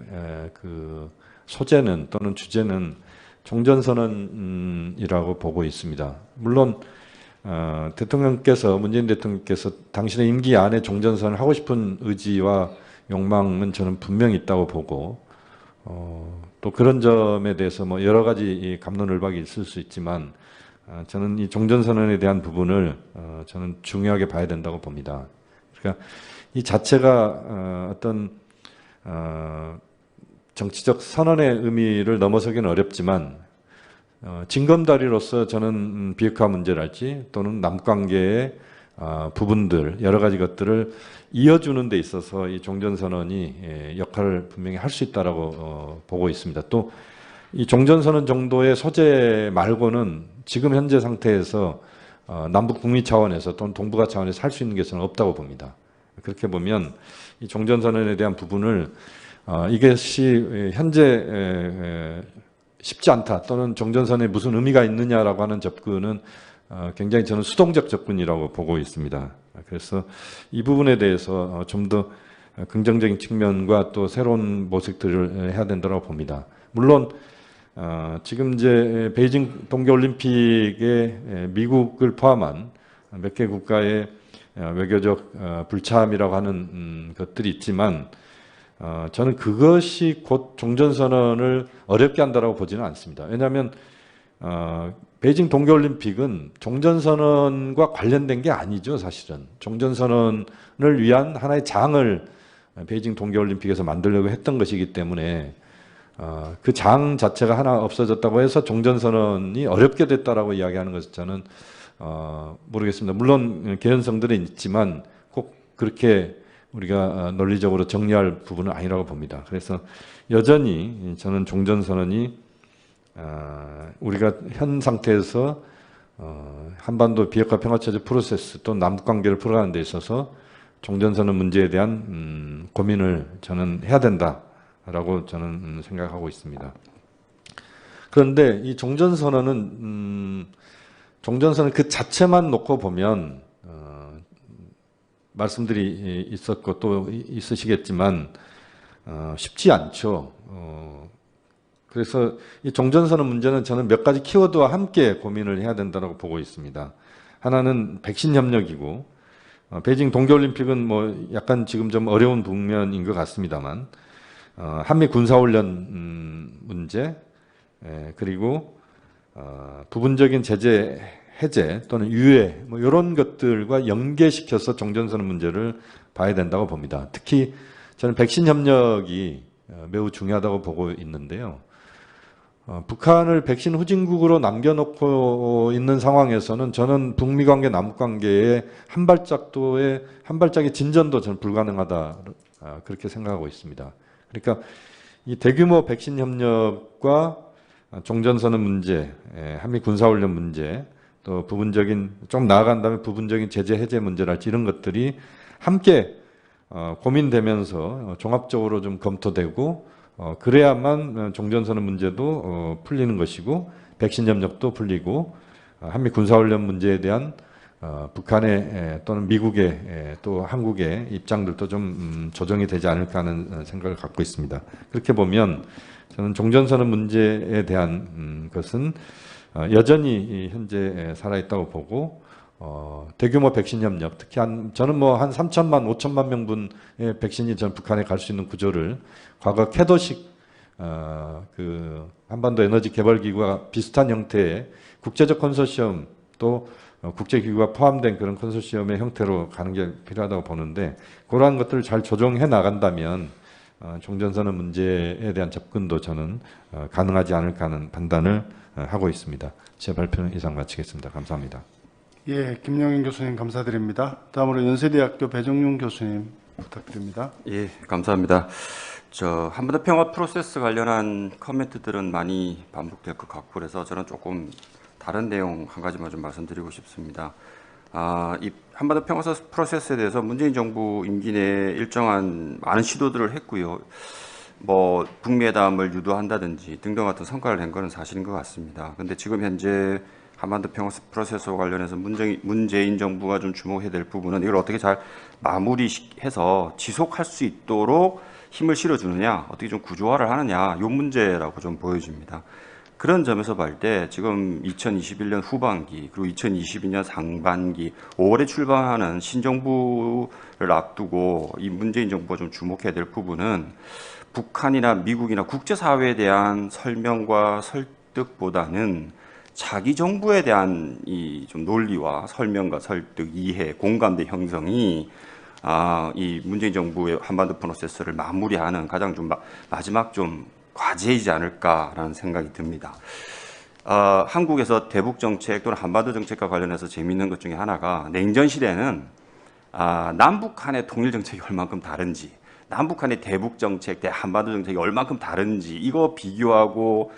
그 소재는 또는 주제는 종전선언이라고 보고 있습니다. 물론 문재인 대통령께서 당신의 임기 안에 종전선언을 하고 싶은 의지와 욕망은 저는 분명히 있다고 보고, 또 그런 점에 대해서 뭐 여러 가지 갑론을박이 있을 수 있지만 저는 이 종전선언에 대한 부분을 저는 중요하게 봐야 된다고 봅니다. 그러니까 이 자체가 어떤 정치적 선언의 의미를 넘어서기는 어렵지만 징검다리로서 저는 비핵화 문제랄지 또는 남관계의 부분들 여러 가지 것들을 이어주는 데 있어서 이 종전선언이 역할을 분명히 할 수 있다라고 보고 있습니다. 또 이 종전선언 정도의 소재 말고는 지금 현재 상태에서 남북 북미 차원에서 또는 동북아 차원에서 할 수 있는 게 저는 없다고 봅니다. 그렇게 보면 이 종전선언에 대한 부분을 이것이 현재 쉽지 않다 또는 종전선언에 무슨 의미가 있느냐라고 하는 접근은 굉장히 저는 수동적 접근이라고 보고 있습니다. 그래서 이 부분에 대해서 좀 더 긍정적인 측면과 또 새로운 모색들을 해야 된다고 봅니다. 물론 지금 이제 베이징 동계올림픽에 미국을 포함한 몇 개 국가의 외교적 불참이라고 하는 것들이 있지만 저는 그것이 곧 종전선언을 어렵게 한다고 보지는 않습니다. 왜냐하면 베이징 동계올림픽은 종전선언과 관련된 게 아니죠, 사실은. 종전선언을 위한 하나의 장을 베이징 동계올림픽에서 만들려고 했던 것이기 때문에 그 장 자체가 하나 없어졌다고 해서 종전선언이 어렵게 됐다라고 이야기하는 것은 저는 모르겠습니다. 물론 개연성들은 있지만 꼭 그렇게 우리가 논리적으로 정리할 부분은 아니라고 봅니다. 그래서 여전히 저는 종전선언이 우리가 현 상태에서 한반도 비핵화 평화체제 프로세스 또 남북관계를 풀어가는 데 있어서 종전선언 문제에 대한 고민을 저는 해야 된다라고 저는 생각하고 있습니다. 그런데 이 종전선언은 그 자체만 놓고 보면 말씀들이 있었고 또 있으시겠지만 쉽지 않죠. 그래서 이 종전선언 문제는 저는 몇 가지 키워드와 함께 고민을 해야 된다고 보고 있습니다. 하나는 백신 협력이고 베이징 동계올림픽은 뭐 약간 지금 좀 어려운 국면인 것 같습니다만 한미 군사훈련 문제 그리고 부분적인 제재 해제 또는 유예 뭐 이런 것들과 연계시켜서 종전선언 문제를 봐야 된다고 봅니다. 특히 저는 백신 협력이 매우 중요하다고 보고 있는데요. 북한을 백신 후진국으로 남겨놓고 있는 상황에서는 저는 북미 관계, 남북 관계의 한 발짝의 진전도 저는 불가능하다 그렇게 생각하고 있습니다. 그러니까 이 대규모 백신 협력과 종전선언 문제, 한미 군사훈련 문제, 또 부분적인 좀 나아간다면 부분적인 제재 해제 문제랄지 이런 것들이 함께 고민되면서 종합적으로 좀 검토되고 그래야만 종전선언 문제도 풀리는 것이고 백신 협력도 풀리고 한미 군사훈련 문제에 대한 북한의 또는 미국의 또 한국의 입장들도 좀 조정이 되지 않을까 하는 생각을 갖고 있습니다. 그렇게 보면 저는 종전선언 문제에 대한 것은 여전히 현재 살아있다고 보고 대규모 백신 협력, 특히 저는 뭐 한 3천만, 5천만 명분의 백신이 전 북한에 갈 수 있는 구조를 과거 캐도식 그 한반도 에너지 개발 기구와 비슷한 형태의 국제적 컨소시엄 또 국제기구가 포함된 그런 컨소시엄의 형태로 가는 게 필요하다고 보는데 그러한 것들을 잘 조정해 나간다면 종전선언 문제에 대한 접근도 저는 가능하지 않을까 하는 판단을 하고 있습니다. 제 발표는 이상 마치겠습니다. 감사합니다. 예, 김영인 교수님 감사드립니다. 다음으로 연세대학교 배정용 교수님 부탁드립니다. 예, 감사합니다. 한반도 평화 프로세스 관련한 코멘트들은 많이 반복될 것 같고 그래서 저는 조금 다른 내용 한 가지만 좀 말씀드리고 싶습니다. 이 한반도 평화 프로세스에 대해서 문재인 정부 임기 내에 일정한 많은 시도들을 했고요. 뭐 북미회담을 유도한다든지 등등 같은 성과를 낸 것은 사실인 것 같습니다. 근데 지금 현재 한반도 평화 프로세스와 관련해서 문재인 정부가 좀 주목해야 될 부분은 이걸 어떻게 잘 마무리해서 지속할 수 있도록 힘을 실어주느냐, 어떻게 좀 구조화를 하느냐, 이 문제라고 좀 보여집니다. 그런 점에서 볼 때 지금 2021년 후반기 그리고 2022년 상반기 5월에 출범하는 신정부를 앞두고 이 문재인 정부가 좀 주목해야 될 부분은 북한이나 미국이나 국제사회에 대한 설명과 설득보다는 자기 정부에 대한 이 좀 논리와 설명과 설득, 이해, 공감대 형성이 이 문재인 정부의 한반도 프로세스를 마무리하는 가장 좀 마지막 좀 과제이지 않을까라는 생각이 듭니다. 한국에서 대북 정책 또는 한반도 정책과 관련해서 재미있는 것 중에 하나가 냉전 시대는 남북한의 통일 정책이 얼만큼 다른지, 남북한의 대북 정책, 대한반도 정책이 얼만큼 다른지 이거 비교하고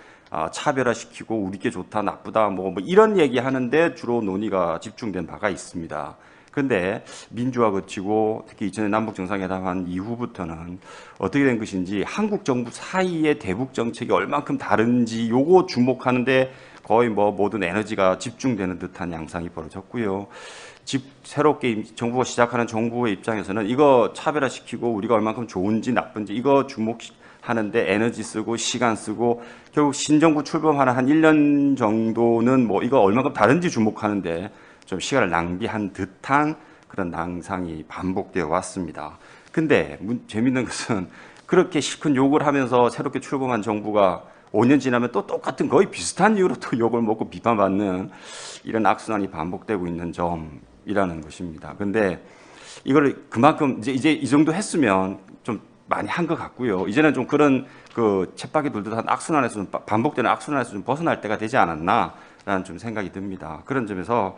차별화시키고 우리께 좋다 나쁘다 뭐 이런 얘기하는데 주로 논의가 집중된 바가 있습니다. 그런데 민주화 거치고 특히 2000년 남북 정상회담 한 이후부터는 어떻게 된 것인지 한국 정부 사이의 대북 정책이 얼만큼 다른지 요거 주목하는데 거의 뭐 모든 에너지가 집중되는 듯한 양상이 벌어졌고요. 새롭게 정부가 시작하는 정부의 입장에서는 이거 차별화시키고 우리가 얼만큼 좋은지 나쁜지 이거 주목하는데 에너지 쓰고 시간 쓰고 결국 신정부 출범하는 한 1년 정도는 뭐 이거 얼만큼 다른지 주목하는데 좀 시간을 낭비한 듯한 그런 낭상이 반복되어 왔습니다. 근데 재밌는 것은 그렇게 시큰 욕을 하면서 새롭게 출범한 정부가 5년 지나면 또 똑같은 거의 비슷한 이유로 또 욕을 먹고 비판받는 이런 악순환이 반복되고 있는 점이라는 것입니다. 근데 이걸 그만큼 이제 이 정도 했으면 좀 많이 한 것 같고요. 이제는 좀 그런 그 쳇바퀴 돌듯한 악순환에서 좀 반복되는 악순환에서 좀 벗어날 때가 되지 않았나라는 좀 생각이 듭니다. 그런 점에서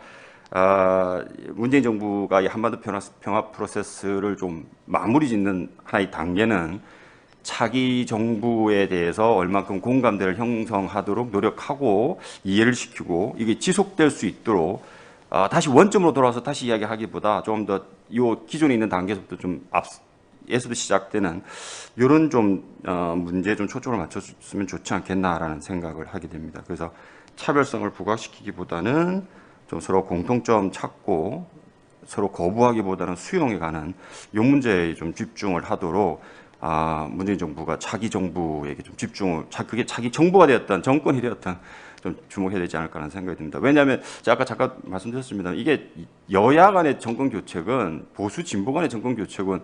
문재인 정부가 이 한반도 평화 프로세스를 좀 마무리 짓는 하나의 단계는 차기 정부에 대해서 얼만큼 공감대를 형성하도록 노력하고 이해를 시키고 이게 지속될 수 있도록 다시 원점으로 돌아와서 다시 이야기하기보다 좀 더 요 기존에 있는 단계에서부터 좀 앞에서도 시작되는 이런 좀 문제에 좀 초점을 맞춰주면 좋지 않겠나라는 생각을 하게 됩니다. 그래서 차별성을 부각시키기보다는 좀 서로 공통점 찾고 서로 거부하기보다는 수용해 가는 이 문제에 좀 집중을 하도록 문재인 정부가 차기 정부에게 좀 집중을, 그게 차기 정부가 되었던 정권이 되었던 좀 주목해야 되지 않을까 하는 생각이 듭니다. 왜냐하면 제가 아까 잠깐 말씀드렸습니다. 이게 여야 간의 정권 교체건 보수 진보 간의 정권 교체건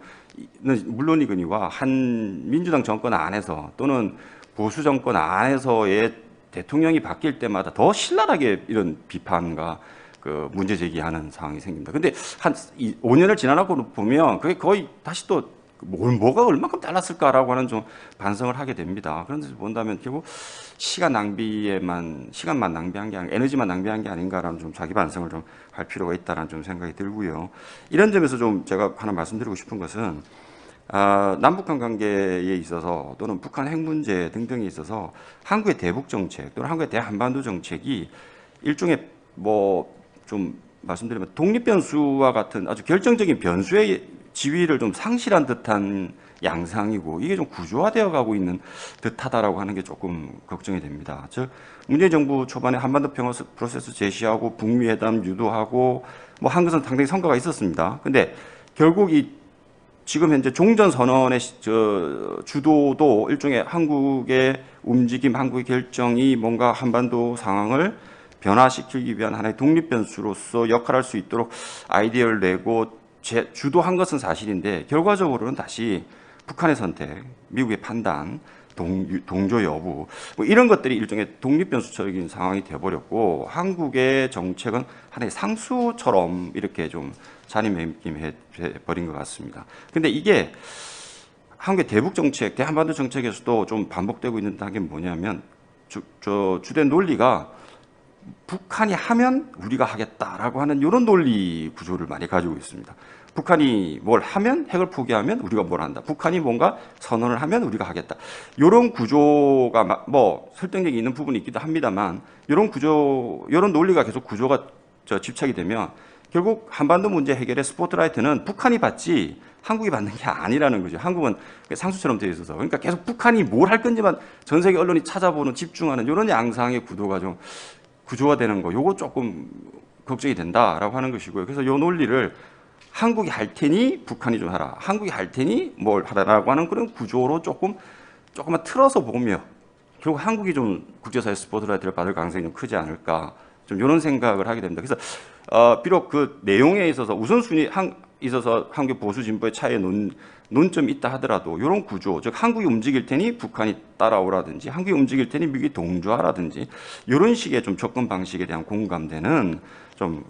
물론이거니와 한 민주당 정권 안에서 또는 보수 정권 안에서의 대통령이 바뀔 때마다 더 신랄하게 이런 비판과 그 문제 제기하는 상황이 생깁니다. 근데 한 5년을 지나고 보면 그게 거의 다시 또 뭐가 얼마큼 달랐을까라고 하는 좀 반성을 하게 됩니다. 그런 데서 본다면 결국 시간만 낭비한 게 아니라 에너지만 낭비한 게 아닌가라는 좀 자기 반성을 좀 할 필요가 있다는 좀 생각이 들고요. 이런 점에서 좀 제가 하나 말씀드리고 싶은 것은 남북한 관계에 있어서 또는 북한 핵 문제 등등에 있어서 한국의 대북 정책 또는 한국의 대한반도 정책이 일종의 좀 말씀드리면 독립 변수와 같은 아주 결정적인 변수의 지위를 좀 상실한 듯한 양상이고 이게 좀 구조화되어 가고 있는 듯하다라고 하는 게 조금 걱정이 됩니다. 즉 문재인 정부 초반에 한반도 평화 프로세스 제시하고 북미 회담 유도하고 한 것은 상당히 성과가 있었습니다. 근데 결국 지금 현재 종전 선언의 주도도 일종의 한국의 움직임, 한국의 결정이 뭔가 한반도 상황을 변화시키기 위한 하나의 독립 변수로서 역할할 수 있도록 아이디어를 내고 주도한 것은 사실인데 결과적으로는 다시 북한의 선택, 미국의 판단, 동조 여부 이런 것들이 일종의 독립 변수적인 상황이 되어버렸고 한국의 정책은 하나의 상수처럼 이렇게 좀 자리매김해 버린 것 같습니다. 근데 이게 한국의 대북 정책, 대한반도 정책에서도 좀 반복되고 있는 게 뭐냐면 주된 논리가 북한이 하면 우리가 하겠다라고 하는 이런 논리 구조를 많이 가지고 있습니다. 북한이 뭘 하면 핵을 포기하면 우리가 뭘 한다. 북한이 뭔가 선언을 하면 우리가 하겠다. 이런 구조가 설득력이 있는 부분이 있기도 합니다만 이런 논리가 계속 구조가 집착이 되면 결국 한반도 문제 해결의 스포트라이트는 북한이 받지 한국이 받는 게 아니라는 거죠. 한국은 상수처럼 되어 있어서. 그러니까 계속 북한이 뭘 할 건지만 전 세계 언론이 찾아보는 집중하는 이런 양상의 구도가 좀 구조화되는 거, 요거 조금 걱정이 된다라고 하는 것이고요. 그래서 요 논리를 한국이 할 테니 북한이 좀 하라, 한국이 할 테니 뭘 하라라고 하는 그런 구조로 조금만 틀어서 보며 결국 한국이 좀 국제사회 스포트라이트를 받을 가능성이 좀 크지 않을까, 좀 이런 생각을 하게 됩니다. 그래서 비록 그 내용에 있어서 우선순위 있어서 한국 보수 진보의 차이에 논점이 있다 하더라도 이런 구조, 즉 한국이 움직일 테니 북한이 따라오라든지 한국이 움직일 테니 미국이 동조하라든지 이런 식의 좀 접근 방식에 대한 공감대는 좀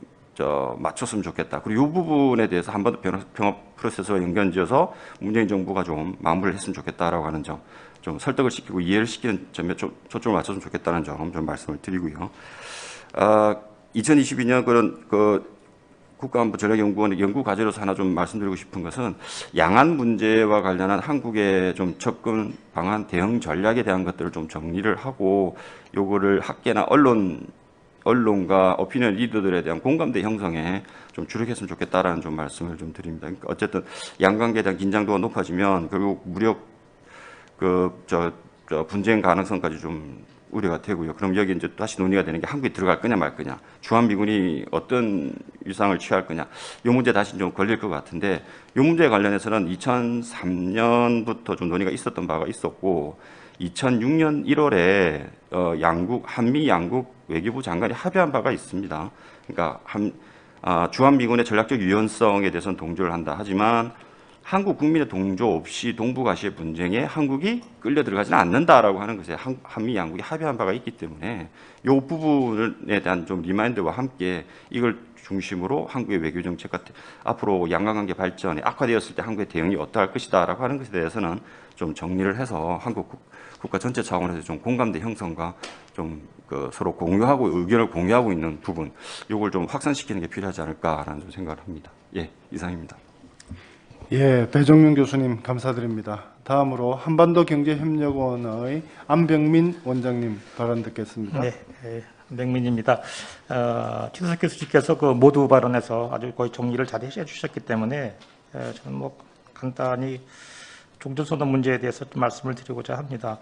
맞췄으면 좋겠다. 그리고 이 부분에 대해서 한반도 평화 프로세스와 연관지어서 문재인 정부가 좀 마무리를 했으면 좋겠다라고 하는 점, 좀 설득을 시키고 이해를 시키는 점에 초점을 맞췄으면 좋겠다는 점 좀 말씀을 드리고요. 2022년 그 국가안보전략연구원의 연구 과제로서 하나 좀 말씀드리고 싶은 것은 양안 문제와 관련한 한국의 좀 접근 방안, 대응 전략에 대한 것들을 좀 정리를 하고 요거를 학계나 언론과 오피니언 리더들에 대한 공감대 형성에 좀 주력했으면 좋겠다라는 좀 말씀을 좀 드립니다. 그러니까 어쨌든 양관계에 대한 긴장도가 높아지면 결국 무력 분쟁 가능성까지 좀 우려가 되고요. 그럼 여기 이제 다시 논의가 되는 게 한국이 들어갈 거냐 말 거냐, 주한미군이 어떤 위상을 취할 거냐, 이 문제 다시 좀 걸릴 것 같은데 이 문제에 관련해서는 2003년부터 좀 논의가 있었던 바가 있었고 2006년 1월에 한미 양국 외교부 장관이 합의한 바가 있습니다. 그러니까 주한미군의 전략적 유연성에 대해서는 동조를 한다. 하지만 한국 국민의 동조 없이 동북아시아 분쟁에 한국이 끌려 들어가지는 않는다라고 하는 것에 한미 양국이 합의한 바가 있기 때문에 이 부분에 대한 좀 리마인드와 함께 이걸 중심으로 한국의 외교 정책 같은 앞으로 양강관계 발전이 악화되었을 때 한국의 대응이 어떠할 것이다라고 하는 것에 대해서는 좀 정리를 해서 한국 국가 전체 차원에서 좀 공감대 형성과 좀 서로 공유하고 의견을 공유하고 있는 부분, 이걸 좀 확산시키는 게 필요하지 않을까라는 좀 생각을 합니다. 예, 이상입니다. 예, 배정윤 교수님 감사드립니다. 다음으로 한반도경제협력원의 안병민 원장님 발언 듣겠습니다. 네, 안병민입니다. 최수석 교수님께서 그 모두 발언에서 아주 거의 정리를 잘 해주셨기 때문에 저는 뭐 간단히 종전선언 문제에 대해서 좀 말씀을 드리고자 합니다.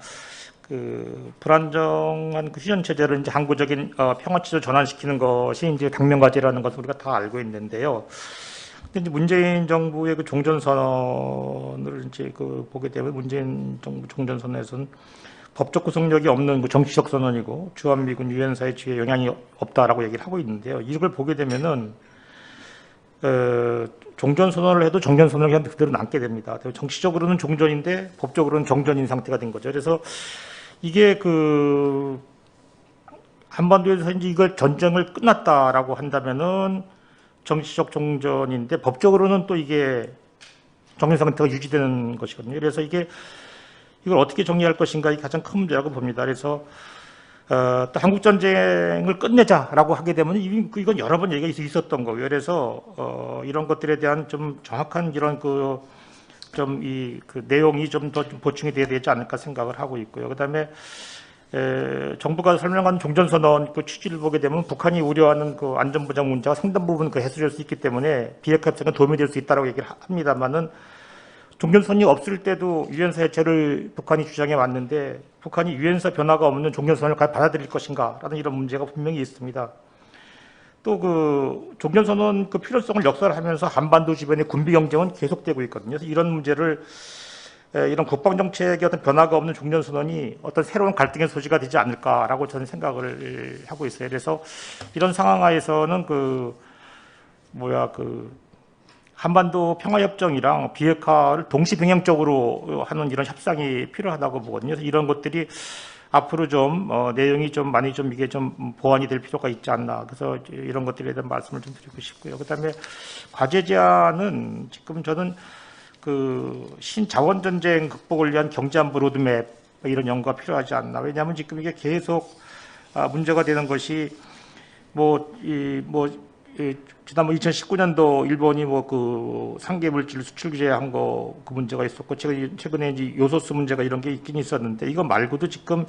그 불안정한 그 휴전 체제를 이제 항구적인 평화 체제로 전환시키는 것이 이제 당면과제라는 것을 우리가 다 알고 있는데요. 근데 이제 문재인 정부의 그 종전선언을 이제 그 보게 되면 문재인 정부 종전선언에서는 법적 구속력이 없는 그 정치적 선언이고 주한미군 유엔사의 지위에 영향이 없다라고 얘기를 하고 있는데요. 이걸 보게 되면은 종전선언을 해도 정전선언이 그냥 그대로 남게 됩니다. 정치적으로는 종전인데 법적으로는 정전인 상태가 된 거죠. 그래서 이게 그 한반도에서 이제 이걸 전쟁을 끝났다라고 한다면은 정치적 종전인데 법적으로는 또 이게 정전 상태가 유지되는 것이거든요. 그래서 이걸 어떻게 정리할 것인가 이 가장 큰 문제라고 봅니다. 그래서 또 한국 전쟁을 끝내자라고 하게 되면 이건 여러 번 얘기가 있었던 거고요. 그래서 이런 것들에 대한 좀 정확한 이런 그 내용이 좀 더 보충이 돼야 되지 않을까 생각을 하고 있고요. 그다음에 정부가 설명한 종전선언 그 취지를 보게 되면 북한이 우려하는 그 안전보장 문제가 상당 부분 그 해소될 수 있기 때문에 비핵화 협상에 도움이 될 수 있다라고 얘기를 합니다만은 종전선언이 없을 때도 유엔사 해체를 북한이 주장해 왔는데 북한이 유엔사 변화가 없는 종전선언을 과연 받아들일 것인가라는 이런 문제가 분명히 있습니다. 또 그 종전선언 그 필요성을 역설하면서 한반도 주변의 군비 경쟁은 계속되고 있거든요. 그래서 이런 문제를 이런 국방정책의 어떤 변화가 없는 종전선언이 어떤 새로운 갈등의 소지가 되지 않을까라고 저는 생각을 하고 있어요. 그래서 이런 상황 하에서는 한반도 평화협정이랑 비핵화를 동시병행적으로 하는 이런 협상이 필요하다고 보거든요. 그래서 이런 것들이 앞으로 좀 내용이 좀 많이 좀 이게 좀 보완이 될 필요가 있지 않나. 그래서 이런 것들에 대한 말씀을 좀 드리고 싶고요. 그다음에 과제 제안은 지금 저는 그 신자원전쟁 극복을 위한 경제안보 로드맵 이런 연구가 필요하지 않나. 왜냐하면 지금 이게 계속 문제가 되는 것이 지난번 2019년도 일본이 그 상계 물질 수출 규제한 거 그 문제가 있었고 최근에 이제 요소수 문제가 이런 게 있긴 있었는데 이거 말고도 지금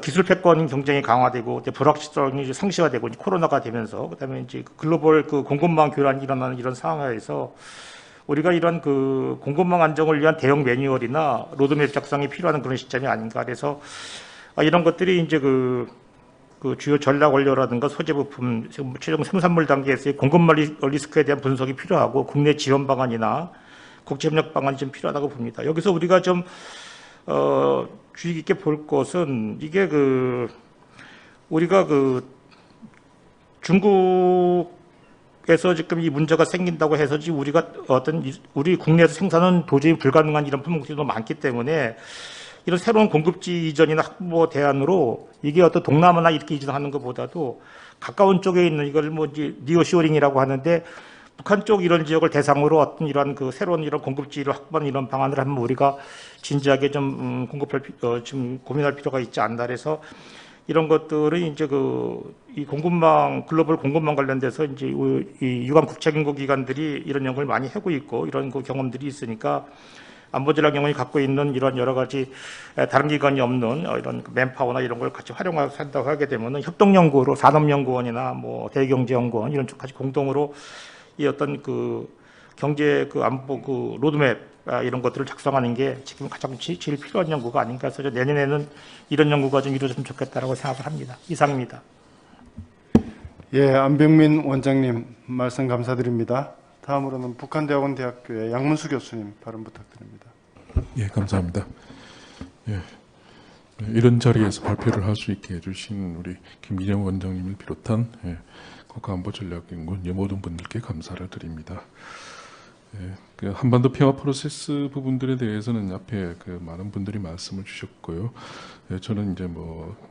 기술 패권 경쟁이 강화되고 불확실성이 이제 상시화되고 이제 코로나가 되면서 그다음에 이제 글로벌 그 공급망 교란이 일어나는 이런 상황에서 우리가 이런 그 공급망 안정을 위한 대형 매뉴얼이나 로드맵 작성이 필요한 그런 시점이 아닌가. 그래서 이런 것들이 이제 그 주요 전략 원료라든가 소재 부품, 최종 생산물 단계에서의 공급망 리스크에 대한 분석이 필요하고 국내 지원 방안이나 국제 협력 방안이 좀 필요하다고 봅니다. 여기서 우리가 좀 주의 깊게 볼 것은 이게 우리가 중국에서 지금 이 문제가 생긴다고 해서 지금 우리가 우리 국내에서 생산은 도저히 불가능한 이런 품목들이 너무 많기 때문에 이런 새로운 공급지 이전이나 확보 대안으로 이게 어떤 동남아나 이렇게 이전하는 것보다도 가까운 쪽에 있는 이걸 이제 니어쇼링이라고 하는데 북한 쪽 이런 지역을 대상으로 어떤 이런 새로운 이런 공급지를 확보하는 이런 방안을 한번 우리가 진지하게 좀 지금 고민할 필요가 있지 않나. 그래서 이런 것들은 이제 이 공급망, 글로벌 공급망 관련돼서 이제 이 유관 국제기구 기관들이 이런 연구를 많이 하고 있고 이런 경험들이 있으니까 안보전략 영역이 갖고 있는 이런 여러 가지 다른 기관이 없는 이런 맨파워나 이런 걸 같이 활용한다고 하게 되면은 협동연구로 산업연구원이나 대경제연구원 이런 쪽까지 공동으로 이 어떤 경제 안보 로드맵 이런 것들을 작성하는 게 지금 가장 제일 필요한 연구가 아닌가 해서 내년에는 이런 연구가 좀 이루어졌으면 좋겠다라고 생각을 합니다. 이상입니다. 예, 안병민 원장님 말씀 감사드립니다. 다음으로는 북한대학원 대학교의 양문수 교수님 발언 부탁드립니다. 예, 감사합니다. 예, 이런 자리에서 발표를 할 수 있게 해주신 우리 김기정 원장님을 비롯한 국가안보전략연구원 모든 분들께 감사를 드립니다. 예, 한반도 평화 프로세스 부분들에 대해서는 앞에 많은 분들이 말씀을 주셨고요. 예, 저는 이제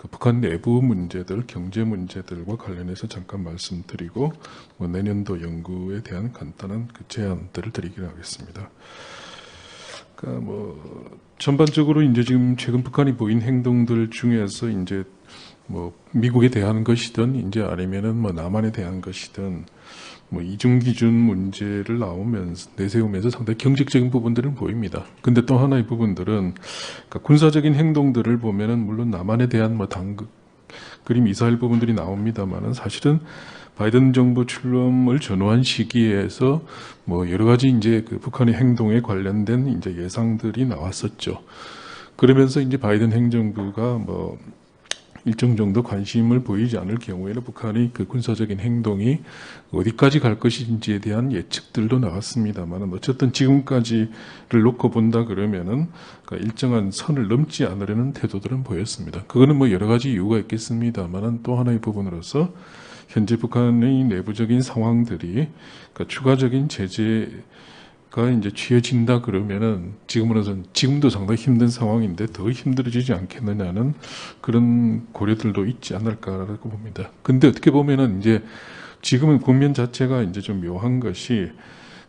북한 내부 문제들, 경제 문제들과 관련해서 잠깐 말씀드리고 내년도 연구에 대한 간단한 제안들을 드리기로 하겠습니다. 그러니까 전반적으로 이제 지금 최근 북한이 보인 행동들 중에서 이제 뭐 미국에 대한 것이든 이제 아니면은 뭐 남한에 대한 것이든 뭐 이중 기준 문제를 내세우면서 상당히 경직적인 부분들은 보입니다. 근데 또 하나의 부분들은 그러니까 군사적인 행동들을 보면은 물론 남한에 대한 뭐 그림 미사일 부분들이 나옵니다만은 사실은 바이든 정부 출범을 전후한 시기에서 뭐 여러 가지 이제 그 북한의 행동에 관련된 이제 예상들이 나왔었죠. 그러면서 이제 바이든 행정부가 뭐 일정 정도 관심을 보이지 않을 경우에는 북한의 그 군사적인 행동이 어디까지 갈 것인지에 대한 예측들도 나왔습니다만 어쨌든 지금까지를 놓고 본다 그러면은 그러니까 일정한 선을 넘지 않으려는 태도들은 보였습니다. 그거는 뭐 여러 가지 이유가 있겠습니다만 또 하나의 부분으로서 현재 북한의 내부적인 상황들이 그러니까 추가적인 제재가 이제 취해진다 그러면은 지금도 상당히 힘든 상황인데 더 힘들어지지 않겠느냐는 그런 고려들도 있지 않을까라고 봅니다. 근데 어떻게 보면은 이제 지금은 국면 자체가 이제 좀 묘한 것이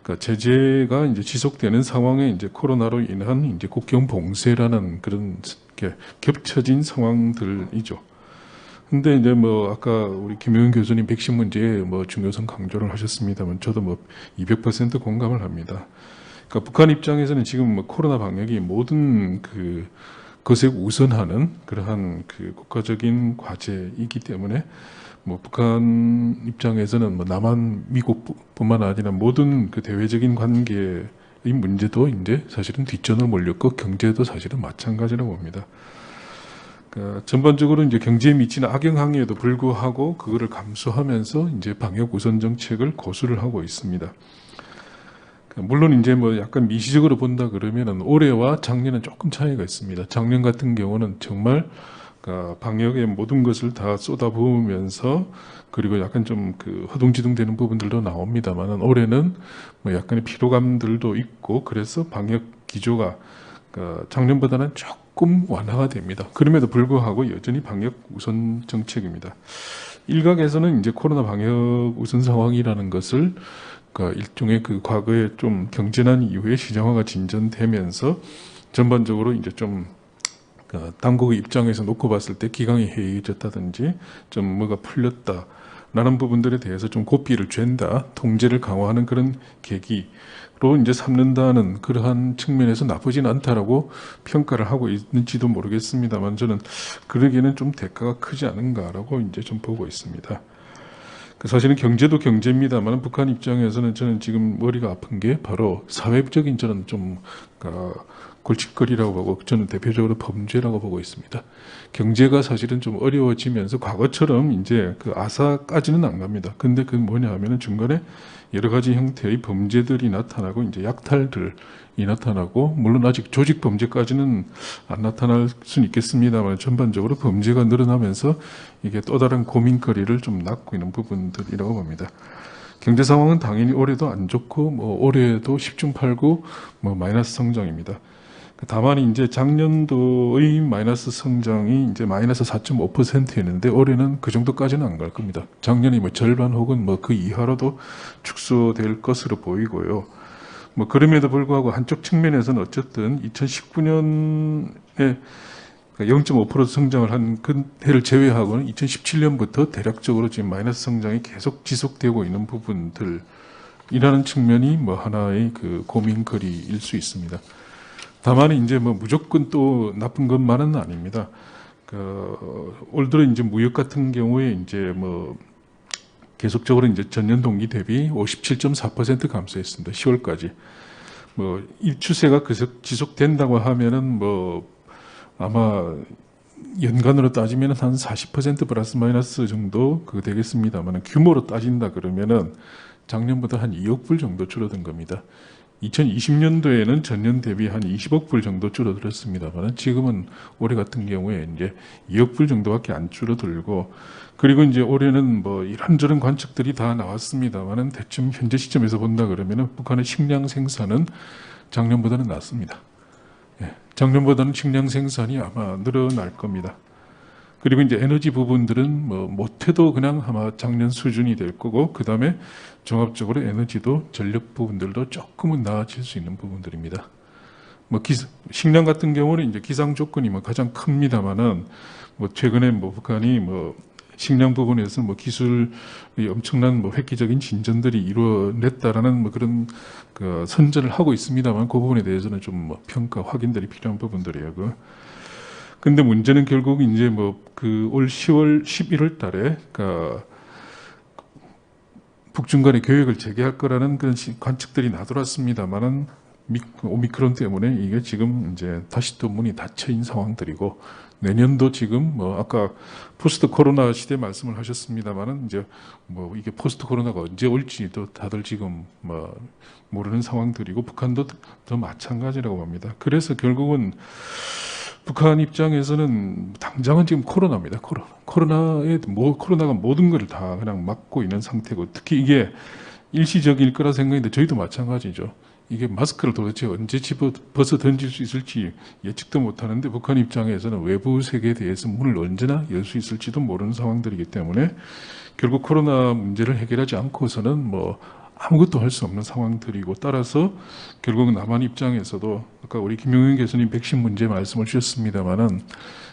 그러니까 제재가 이제 지속되는 상황에 이제 코로나로 인한 이제 국경 봉쇄라는 그런 게 겹쳐진 상황들이죠. 근데 이제 뭐 아까 우리 김용현 교수님 백신 문제의 뭐 중요성 강조를 하셨습니다만 저도 뭐 200% 공감을 합니다. 그러니까 북한 입장에서는 지금 뭐 코로나 방역이 모든 것에 우선하는 그러한 그 국가적인 과제이기 때문에 뭐 북한 입장에서는 뭐 남한 미국뿐만 아니라 모든 그 대외적인 관계의 문제도 이제 사실은 뒷전을 몰렸고 경제도 사실은 마찬가지라고 봅니다. 그러니까 전반적으로 이제 경제에 미치는 악영향에도 불구하고 그거를 감수하면서 이제 방역 우선 정책을 고수를 하고 있습니다. 그러니까 물론 이제 뭐 약간 미시적으로 본다 그러면은 올해와 작년은 조금 차이가 있습니다. 작년 같은 경우는 정말 그러니까 방역의 모든 것을 다 쏟아부으면서 그리고 약간 좀 그 허둥지둥되는 부분들도 나옵니다만은 올해는 뭐 약간의 피로감들도 있고 그래서 방역 기조가 그러니까 작년보다는 조금 완화가 됩니다. 그럼에도 불구하고 여전히 방역 우선 정책입니다. 일각에서는 이제 코로나 방역 우선 상황이라는 것을 그러니까 일종의 그 과거에 좀 경제난 이후에 시장화가 진전되면서 전반적으로 이제 좀 당국의 입장에서 놓고 봤을 때 기강이 해이해졌다든지 좀 뭐가 풀렸다라는 부분들에 대해서 좀 고삐를 쥘다, 통제를 강화하는 그런 계기로 이제 삼는다는 그러한 측면에서 나쁘진 않다라고 평가를 하고 있는지도 모르겠습니다만 저는 그러기에는 좀 대가가 크지 않은가라고 이제 좀 보고 있습니다. 사실은 경제도 경제입니다만 북한 입장에서는 저는 지금 머리가 아픈 게 바로 사회적인 저는 좀 골칫거리라고 보고 저는 대표적으로 범죄라고 보고 있습니다. 경제가 사실은 좀 어려워지면서 과거처럼 이제 그 아사까지는 안 갑니다. 근데 그게 뭐냐 하면은 중간에 여러 가지 형태의 범죄들이 나타나고 이제 약탈들이 나타나고 물론 아직 조직 범죄까지는 안 나타날 수는 있겠습니다만 전반적으로 범죄가 늘어나면서 이게 또 다른 고민거리를 좀 낳고 있는 부분들이라고 봅니다. 경제 상황은 당연히 올해도 안 좋고 뭐 올해도 10중 8구 뭐 마이너스 성장입니다. 다만 이제 작년도의 마이너스 성장이 이제 마이너스 4.5%였는데 올해는 그 정도까지는 안 갈 겁니다. 작년에 뭐 절반 혹은 뭐 그 이하로도 축소될 것으로 보이고요. 뭐 그럼에도 불구하고 한쪽 측면에서는 어쨌든 2019년에 0.5% 성장을 한 그 해를 제외하고는 2017년부터 대략적으로 지금 마이너스 성장이 계속 지속되고 있는 부분들이라는 측면이 뭐 하나의 그 고민거리일 수 있습니다. 다만 이제 뭐 무조건 또 나쁜 것만은 아닙니다. 올 들어 이제 무역 같은 경우에 이제 뭐 계속적으로 이제 전년 동기 대비 57.4% 감소했습니다. 10월까지. 뭐 이 추세가 계속 지속된다고 하면은 뭐 아마 연간으로 따지면 한 40% 플러스 마이너스 정도 그거 되겠습니다만 규모로 따진다 그러면은 작년보다 한 2억 불 정도 줄어든 겁니다. 2020년도에는 전년 대비 한 20억 불 정도 줄어들었습니다만 지금은 올해 같은 경우에 이제 2억 불 정도밖에 안 줄어들고 그리고 이제 올해는 뭐 이런저런 관측들이 다 나왔습니다만 대충 현재 시점에서 본다 그러면은 북한의 식량 생산은 작년보다는 낮습니다. 작년보다는 식량 생산이 아마 늘어날 겁니다. 그리고 이제 에너지 부분들은 뭐 못해도 그냥 아마 작년 수준이 될 거고 그 다음에 종합적으로 에너지도 전력 부분들도 조금은 나아질 수 있는 부분들입니다. 뭐 식량 같은 경우는 이제 기상 조건이 뭐 가장 큽니다만은 뭐 최근에 뭐 북한이 뭐 식량 부분에서 뭐 기술이 엄청난 뭐 획기적인 진전들이 이루어냈다라는 뭐 그런 그 선전을 하고 있습니다만 그 부분에 대해서는 좀 뭐 평가 확인들이 필요한 부분들이에요. 근데 문제는 결국 이제 뭐 그 올 10월 11월 달에 그 북중 간의 교역을 재개할 거라는 그런 관측들이 나돌았습니다만은 오미크론 때문에 이게 지금 이제 다시 또 문이 닫혀인 상황들이고 내년도 지금 뭐 아까 포스트 코로나 시대 말씀을 하셨습니다만은 이제 뭐 이게 포스트 코로나가 언제 올지도 다들 지금 뭐 모르는 상황들이고 북한도 더 마찬가지라고 봅니다. 그래서 결국은 북한 입장에서는 당장은 지금 코로나입니다. 코로나가 모든 걸 다 그냥 막고 있는 상태고 특히 이게 일시적일 거라 생각했는데 저희도 마찬가지죠. 이게 마스크를 도대체 언제 벗어 던질 수 있을지 예측도 못하는데 북한 입장에서는 외부 세계에 대해서 문을 언제나 열 수 있을지도 모르는 상황들이기 때문에 결국 코로나 문제를 해결하지 않고서는 뭐 아무것도 할 수 없는 상황들이고 따라서 결국 남한 입장에서도 아까 우리 김용현 교수님 백신 문제 말씀을 주셨습니다만은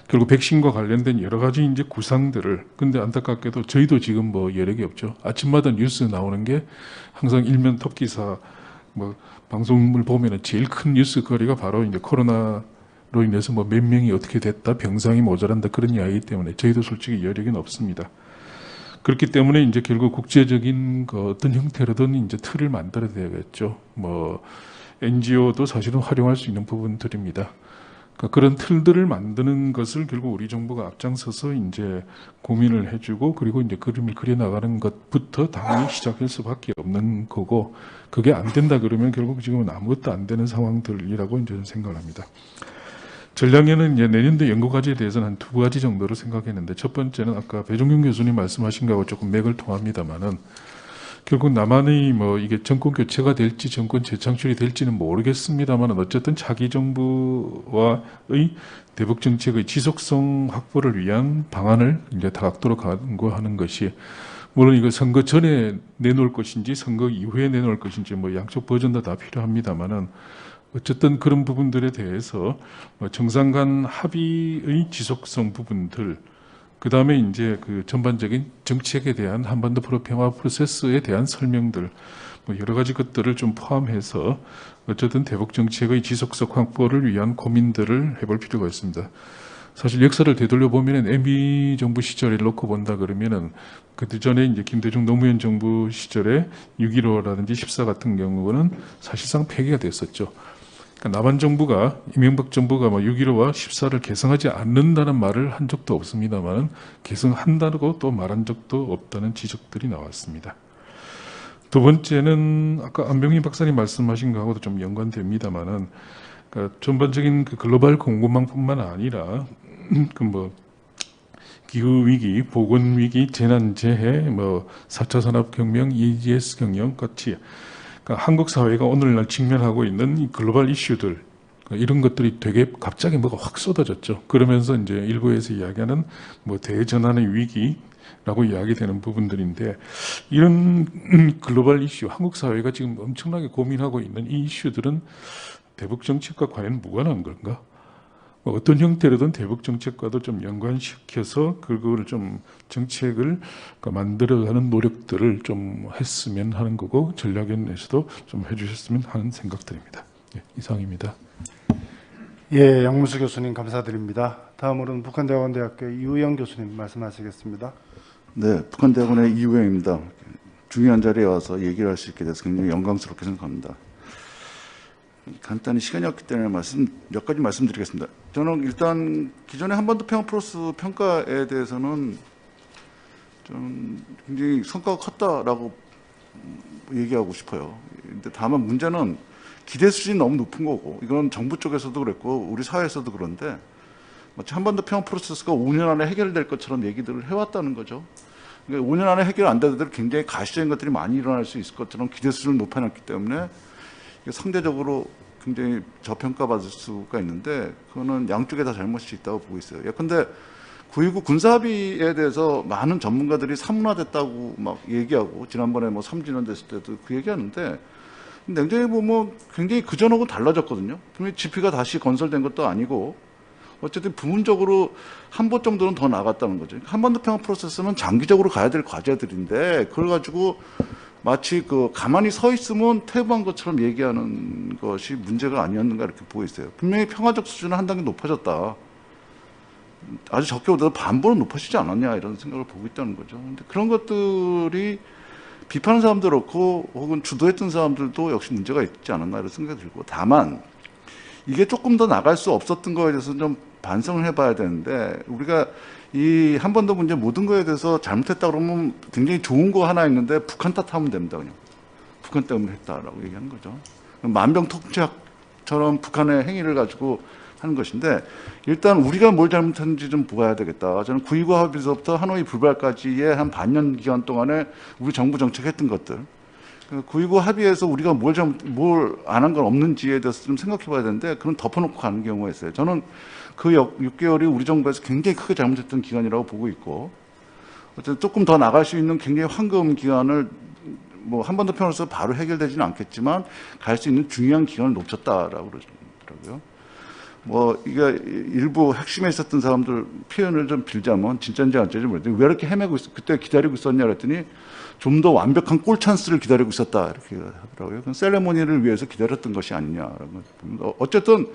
결국 백신과 관련된 여러 가지 이제 구상들을 근데 안타깝게도 저희도 지금 뭐 여력이 없죠. 아침마다 뉴스 나오는 게 항상 일면 톱 기사 뭐 방송을 보면은 제일 큰 뉴스거리가 바로 이제 코로나로 인해서 뭐 몇 명이 어떻게 됐다, 병상이 모자란다 그런 이야기 때문에 저희도 솔직히 여력은 없습니다. 그렇기 때문에 이제 결국 국제적인 그 어떤 형태로든 이제 틀을 만들어야 되겠죠. 뭐 NGO도 사실은 활용할 수 있는 부분들입니다. 그러니까 그런 틀들을 만드는 것을 결국 우리 정부가 앞장서서 이제 고민을 해주고 그리고 이제 그림을 그려나가는 것부터 당연히 시작할 수밖에 없는 거고 그게 안 된다 그러면 결국 지금은 아무것도 안 되는 상황들이라고 이제 생각을 합니다. 전략에는 이제 내년도 연구과제에 대해서는 한 두 가지 정도로 생각했는데 첫 번째는 아까 배종균 교수님 말씀하신 거하고 조금 맥을 통합니다만은 결국 남한의 뭐 이게 정권 교체가 될지 정권 재창출이 될지는 모르겠습니다만은 어쨌든 차기 정부와의 대북 정책의 지속성 확보를 위한 방안을 이제 다각도로 강구하는 것이 물론 이거 선거 전에 내놓을 것인지 선거 이후에 내놓을 것인지 뭐 양쪽 버전 다 필요합니다만은 어쨌든 그런 부분들에 대해서 정상 간 합의의 지속성 부분들, 그 다음에 이제 그 전반적인 정책에 대한 한반도 평화 프로세스에 대한 설명들, 뭐 여러 가지 것들을 좀 포함해서 어쨌든 대북 정책의 지속성 확보를 위한 고민들을 해볼 필요가 있습니다. 사실 역사를 되돌려 보면은 MB 정부 시절에 놓고 본다 그러면은 그 전에 이제 김대중 노무현 정부 시절에 6.15라든지 14 같은 경우는 사실상 폐기가 됐었죠. 그러니까 남한 정부가 이명박 정부가 6.15와 14를 개성하지 않는다는 말을 한 적도 없습니다만 개성한다고 또 말한 적도 없다는 지적들이 나왔습니다. 두 번째는 아까 안병희 박사님 말씀하신 거하고도 좀 연관됩니다만은 그러니까 전반적인 그 글로벌 공급망뿐만 아니라 그 뭐 기후 위기, 보건 위기, 재난 재해, 뭐 4차 산업혁명, EGS 경영 같이 그러니까 한국 사회가 오늘날 직면하고 있는 이 글로벌 이슈들 이런 것들이 되게 갑자기 뭐가 확 쏟아졌죠. 그러면서 이제 일부에서 이야기하는 뭐 대전환의 위기라고 이야기되는 부분들인데 이런 글로벌 이슈, 한국 사회가 지금 엄청나게 고민하고 있는 이 이슈들은 대북 정책과 과연 무관한 건가? 뭐 어떤 형태로든 대북 정책과도 좀 연관시켜서 그걸 좀 정책을 만들어가는 노력들을 좀 했으면 하는 거고 전략위원회에서도 좀 해주셨으면 하는 생각들입니다. 예, 이상입니다. 예, 양문수 교수님 감사드립니다. 다음으로는 북한대학원대학교 이우영 교수님 말씀하시겠습니다. 네, 북한대학원의 이우영입니다. 중요한 자리에 와서 얘기를 할 수 있게 돼서 굉장히 영광스럽게 생각합니다. 간단히 시간이 없기 때문에 몇 가지 말씀드리겠습니다. 저는 일단 기존의 한반도 평화 프로세스 평가에 대해서는 좀 굉장히 성과가 컸다라고 얘기하고 싶어요. 근데 다만 문제는 기대 수준이 너무 높은 거고 이건 정부 쪽에서도 그랬고 우리 사회에서도 그런데 마치 한반도 평화 프로세스가 5년 안에 해결될 것처럼 얘기들을 해왔다는 거죠. 그러니까 5년 안에 해결 안 되더라도 굉장히 가시적인 것들이 많이 일어날 수 있을 것처럼 기대 수준을 높여놨기 때문에 상대적으로 굉장히 저평가받을 수가 있는데 그거는 양쪽에 다 잘못이 있다고 보고 있어요. 예컨대 9.19 군사합의에 대해서 많은 전문가들이 사문화됐다고 막 얘기하고 지난번에 뭐 3주년 됐을 때도 그 얘기하는데 냉정히 보면 굉장히 그전하고 달라졌거든요. 분명히 GP가 다시 건설된 것도 아니고 어쨌든 부분적으로 한 번 정도는 더 나갔다는 거죠. 한반도 평화 프로세스는 장기적으로 가야 될 과제들인데 그걸 가지고 마치 그 가만히 서 있으면 퇴보한 것처럼 얘기하는 것이 문제가 아니었는가 이렇게 보고 있어요. 분명히 평화적 수준은 한 단계 높아졌다. 아주 적게 보다 반보는 높아지지 않았냐 이런 생각을 보고 있다는 거죠. 근데 그런 것들이 비판하는 사람도 그렇고 혹은 주도했던 사람들도 역시 문제가 있지 않았나 이런 생각이 들고, 다만 이게 조금 더 나갈 수 없었던 거에 대해서 좀 반성을 해봐야 되는데, 우리가 이 한반도 문제 모든 거에 대해서 잘못했다 그러면 굉장히 좋은 거 하나 있는데 북한 탓하면 됩니다. 그냥 북한 때문에 했다라고 얘기하는 거죠. 만병통치약처럼 북한의 행위를 가지고 하는 것인데, 일단 우리가 뭘 잘못했는지 좀 보아야 되겠다. 저는 9.29 합의서부터 하노이 불발까지의 한 반년 기간 동안에 우리 정부 정책했던 것들, 9.29 합의에서 우리가 뭘 안 한 건 없는지에 대해서 좀 생각해 봐야 되는데, 그건 덮어놓고 가는 경우가 있어요. 저는 그 6개월이 우리 정부에서 굉장히 크게 잘못했던 기간이라고 보고 있고, 어쨌든 조금 더 나갈 수 있는 굉장히 황금 기간을 뭐 한반도 평화로서 바로 해결되지는 않겠지만 갈 수 있는 중요한 기간을 놓쳤다라고 그러더라고요. 뭐 이게 일부 핵심에 있었던 사람들 표현을 좀 빌자면 진짜인지 안 진짜인지 모르겠는데, 왜 이렇게 헤매고 그때 기다리고 있었냐 그랬더니 좀 더 완벽한 골 찬스를 기다리고 있었다 이렇게 하더라고요. 그건 세레모니를 위해서 기다렸던 것이 아니냐라는 거. 어쨌든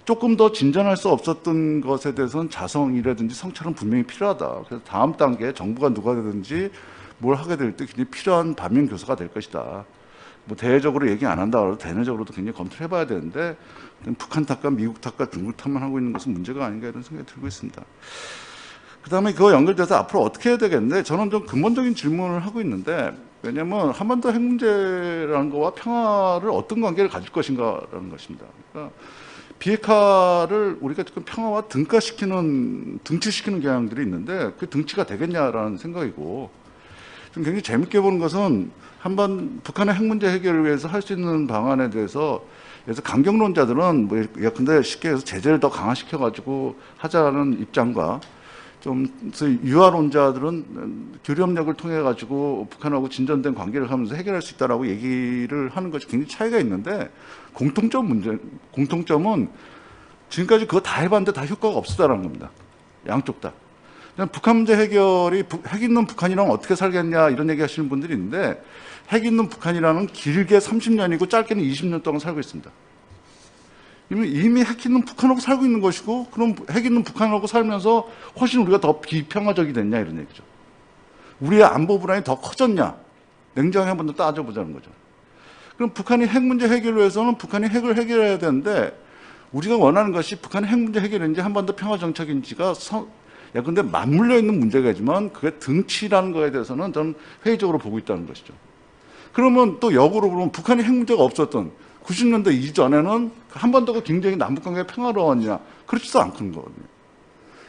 조금 더 진전할 수 없었던 것에 대해서는 자성이라든지 성찰은 분명히 필요하다. 그래서 다음 단계에 정부가 누가 되든지 뭘 하게 될 때 굉장히 필요한 반면 교사가 될 것이다. 뭐 대외적으로 얘기 안 한다 그래도 대내적으로도 굉장히 검토를 해봐야 되는데, 북한 탓과 미국 탓과 중국 탓만 하고 있는 것은 문제가 아닌가 이런 생각이 들고 있습니다. 그다음에 그거 연결돼서 앞으로 어떻게 해야 되겠는데, 저는 좀 근본적인 질문을 하고 있는데, 왜냐하면 한반도 핵 문제라는 거와 평화를 어떤 관계를 가질 것인가라는 것입니다. 그러니까 비핵화를 우리가 지금 평화와 등치시키는 경향들이 있는데, 그 등치가 되겠냐라는 생각이고, 좀 굉장히 재밌게 보는 것은 북한의 핵 문제 해결을 위해서 할 수 있는 방안에 대해서, 그래서 강경론자들은 뭐 예컨대 쉽게 해서 제재를 더 강화시켜가지고 하자는 입장과, 좀 유화론자들은 교류협력을 통해 가지고 북한하고 진전된 관계를 하면서 해결할 수 있다라고 얘기를 하는 것이 굉장히 차이가 있는데, 공통점은 지금까지 그거 다 해봤는데 다 효과가 없었다는 겁니다. 양쪽 다. 북한 문제 해결이 핵 있는 북한이랑 어떻게 살겠냐 이런 얘기 하시는 분들이 있는데, 핵 있는 북한이라는 길게 30년이고 짧게는 20년 동안 살고 있습니다. 이미 핵 있는 북한하고 살고 있는 것이고, 그럼 핵 있는 북한하고 살면서 훨씬 우리가 더 비평화적이 됐냐 이런 얘기죠. 우리의 안보 불안이 더 커졌냐, 냉정히 한번 더 따져보자는 거죠. 그럼 북한이 핵 문제 해결을 위해서는 북한이 핵을 해결해야 되는데, 우리가 원하는 것이 북한의 핵 문제 해결인지 한반도 평화 정책인지가 근데 맞물려 있는 문제가지만 그게 등치라는 거에 대해서는 저는 회의적으로 보고 있다는 것이죠. 그러면 또 역으로 보면 북한이 핵 문제가 없었던 90년대 이전에는 한반도가 굉장히 남북관계가 평화로웠냐? 그렇지도 않은 거거든요.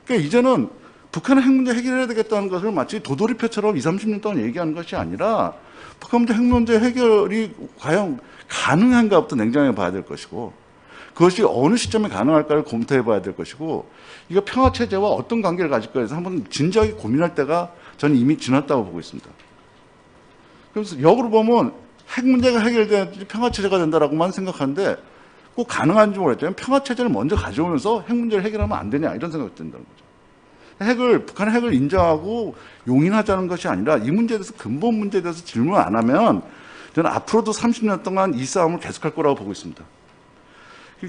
그러니까 이제는 북한의 핵 문제 해결해야 되겠다는 것을 마치 도돌이표처럼 20, 30년 동안 얘기하는 것이 아니라, 북한 문제 핵 문제 해결이 과연 가능한가부터 냉정하게 봐야 될 것이고, 그것이 어느 시점에 가능할까를 검토해 봐야 될 것이고, 이거 평화체제와 어떤 관계를 가질까에 대해서 한번 진지하게 고민할 때가 저는 이미 지났다고 보고 있습니다. 그래서 역으로 보면 핵 문제가 해결돼야지 평화체제가 된다라고만 생각하는데, 꼭 가능한지 모르겠지만 평화체제를 먼저 가져오면서 핵 문제를 해결하면 안 되냐 이런 생각이 든다는 거죠. 북한의 핵을 인정하고 용인하자는 것이 아니라, 이 문제에 대해서 근본 문제에 대해서 질문 안 하면 저는 앞으로도 30년 동안 이 싸움을 계속할 거라고 보고 있습니다.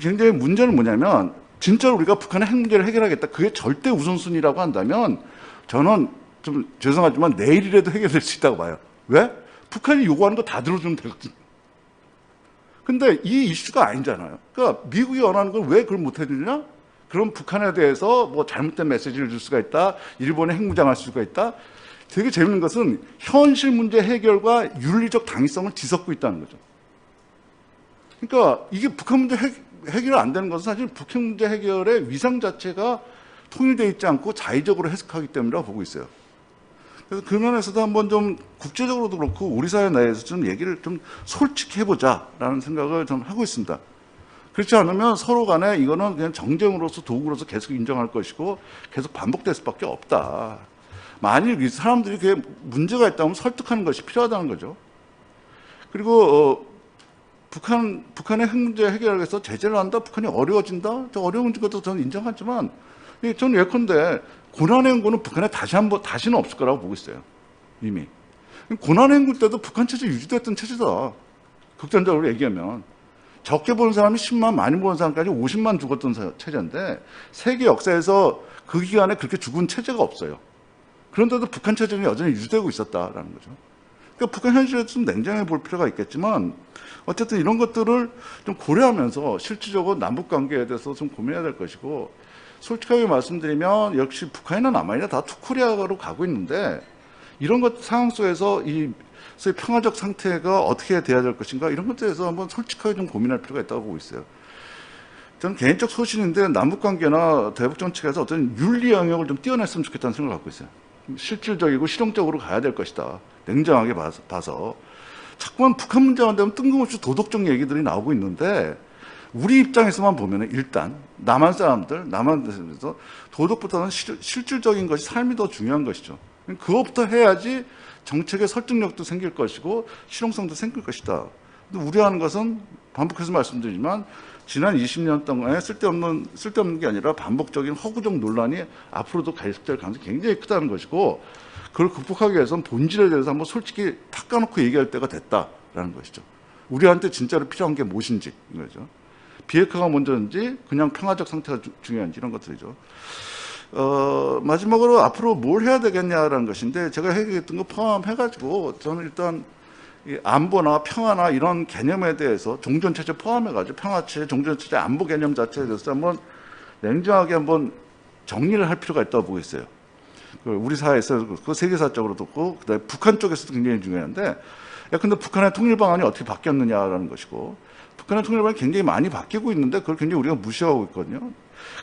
굉장히 문제는 뭐냐면, 진짜로 우리가 북한의 핵 문제를 해결하겠다, 그게 절대 우선순위라고 한다면 저는 좀 죄송하지만 내일이라도 해결될 수 있다고 봐요. 왜? 북한이 요구하는 거 다 들어주면 되거든요. 근데 이 이슈가 아니잖아요. 그러니까 미국이 원하는 걸 왜 그걸 못 해주냐? 그럼 북한에 대해서 뭐 잘못된 메시지를 줄 수가 있다, 일본에 핵무장할 수가 있다. 되게 재밌는 것은 현실 문제 해결과 윤리적 당위성을 뒤섞고 있다는 거죠. 그러니까 이게 북한 문제 해결 안 되는 것은 사실 북핵 문제 해결의 위상 자체가 통일되어 있지 않고 자의적으로 해석하기 때문이라고 보고 있어요. 그래서 그 면에서도 한번 좀 국제적으로도 그렇고 우리 사회 내에서 좀 얘기를 좀 솔직히 해보자라는 생각을 좀 하고 있습니다. 그렇지 않으면 서로 간에 이거는 그냥 정쟁으로서 도구로서 계속 인정할 것이고 계속 반복될 수밖에 없다. 만일 이 사람들이 그게 문제가 있다면 설득하는 것이 필요하다는 거죠. 그리고 북한의 핵 문제 해결하기 위해서 제재를 한다, 북한이 어려워진다, 저 어려운 것도 저는 인정하지만, 저는 예컨대 고난의 행군은 북한에 다시는 없을 거라고 보고 있어요. 이미. 고난의 행군 때도 북한 체제 유지됐던 체제다. 극단적으로 얘기하면. 적게 보는 사람이 10만, 많이 보는 사람까지 50만 죽었던 체제인데, 세계 역사에서 그 기간에 그렇게 죽은 체제가 없어요. 그런데도 북한 체제는 여전히 유지되고 있었다라는 거죠. 그러니까 북한 현실에 좀 냉정해 볼 필요가 있겠지만, 어쨌든 이런 것들을 좀 고려하면서 실질적으로 남북 관계에 대해서 좀 고민해야 될 것이고, 솔직하게 말씀드리면 역시 북한이나 남한이나 다 투코리아로 가고 있는데, 이런 것 상황 속에서 이 소위 평화적 상태가 어떻게 돼야 될 것인가, 이런 것에 대해서 한번 솔직하게 좀 고민할 필요가 있다고 보고 있어요. 저는 개인적 소신인데 남북 관계나 대북 정책에서 어떤 윤리 영역을 좀 띄어냈으면 좋겠다는 생각을 갖고 있어요. 실질적이고 실용적으로 가야 될 것이다. 냉정하게 봐서. 자꾸만 북한 문제만 되면 뜬금없이 도덕적 얘기들이 나오고 있는데, 우리 입장에서만 보면 일단 남한 사람들에서 도덕보다는 실질적인 것이 삶이 더 중요한 것이죠. 그것부터 해야지 정책의 설득력도 생길 것이고 실용성도 생길 것이다. 근데 우려하는 것은 반복해서 말씀드리지만 지난 20년 동안에 쓸데없는 게 아니라 반복적인 허구적 논란이 앞으로도 계속될 가능성이 굉장히 크다는 것이고, 그걸 극복하기 위해서는 본질에 대해서 한번 솔직히 탁 까놓고 얘기할 때가 됐다라는 것이죠. 우리한테 진짜로 필요한 게 무엇인지, 이거죠. 비핵화가 먼저인지 그냥 평화적 상태가 중요한지, 이런 것들이죠. 마지막으로 앞으로 뭘 해야 되겠냐라는 것인데, 제가 얘기했던 거 포함해가지고 저는 일단 이 안보나 평화나 이런 개념에 대해서 종전체제 포함해가지고 평화체제, 종전체제, 안보 개념 자체에 대해서 한번 냉정하게 한번 정리를 할 필요가 있다고 보고 있어요. 우리 사회에서 그 세계사적으로도 그렇고, 그다음에 북한 쪽에서도 굉장히 중요한데, 근데 북한의 통일 방안이 어떻게 바뀌었느냐라는 것이고, 북한의 통일 방안이 굉장히 많이 바뀌고 있는데 그걸 굉장히 우리가 무시하고 있거든요.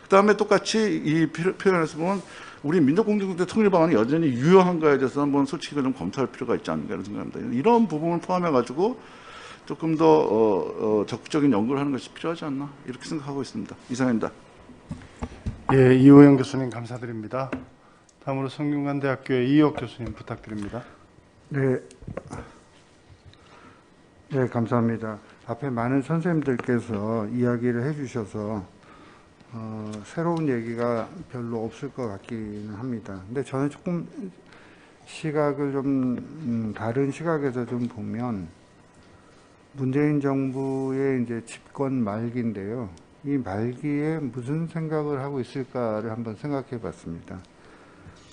그다음에 똑같이 이 표현에서 보면 우리 민족공동체 통일 방안이 여전히 유효한가에 대해서 한번 솔직히 좀 검토할 필요가 있지 않는가 이런 생각합니다. 이런 부분을 포함해가지고 조금 더 적극적인 연구를 하는 것이 필요하지 않나 이렇게 생각하고 있습니다. 이상입니다. 예, 이호영 교수님 감사드립니다. 다음으로 성균관대학교의 이혁 교수님 부탁드립니다. 네, 감사합니다. 앞에 많은 선생님들께서 이야기를 해주셔서 새로운 얘기가 별로 없을 것 같기는 합니다. 근데 저는 조금 시각을 좀 다른 시각에서 좀 보면, 문재인 정부의 이제 집권 말기인데요. 이 말기에 무슨 생각을 하고 있을까를 한번 생각해 봤습니다.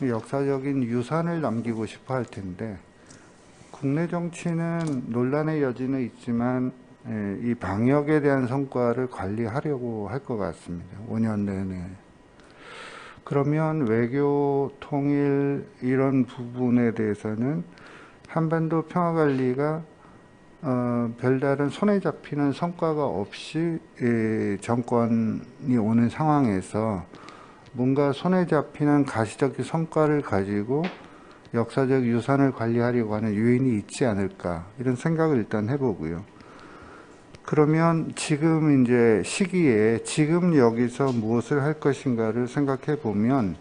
역사적인 유산을 남기고 싶어 할 텐데, 국내 정치는 논란의 여지는 있지만 이 방역에 대한 성과를 관리하려고 할 것 같습니다. 5년 내내. 그러면 외교, 통일 이런 부분에 대해서는 한반도 평화 관리가 별다른 손에 잡히는 성과가 없이 정권이 오는 상황에서 뭔가 손에 잡히는 가시적인 성과를 가지고 역사적 유산을 관리하려고 하는 요인이 있지 않을까, 이런 생각을 일단 해보고요. 그러면 지금 이제 시기에 지금 여기서 무엇을 할 것인가를 생각해 보면,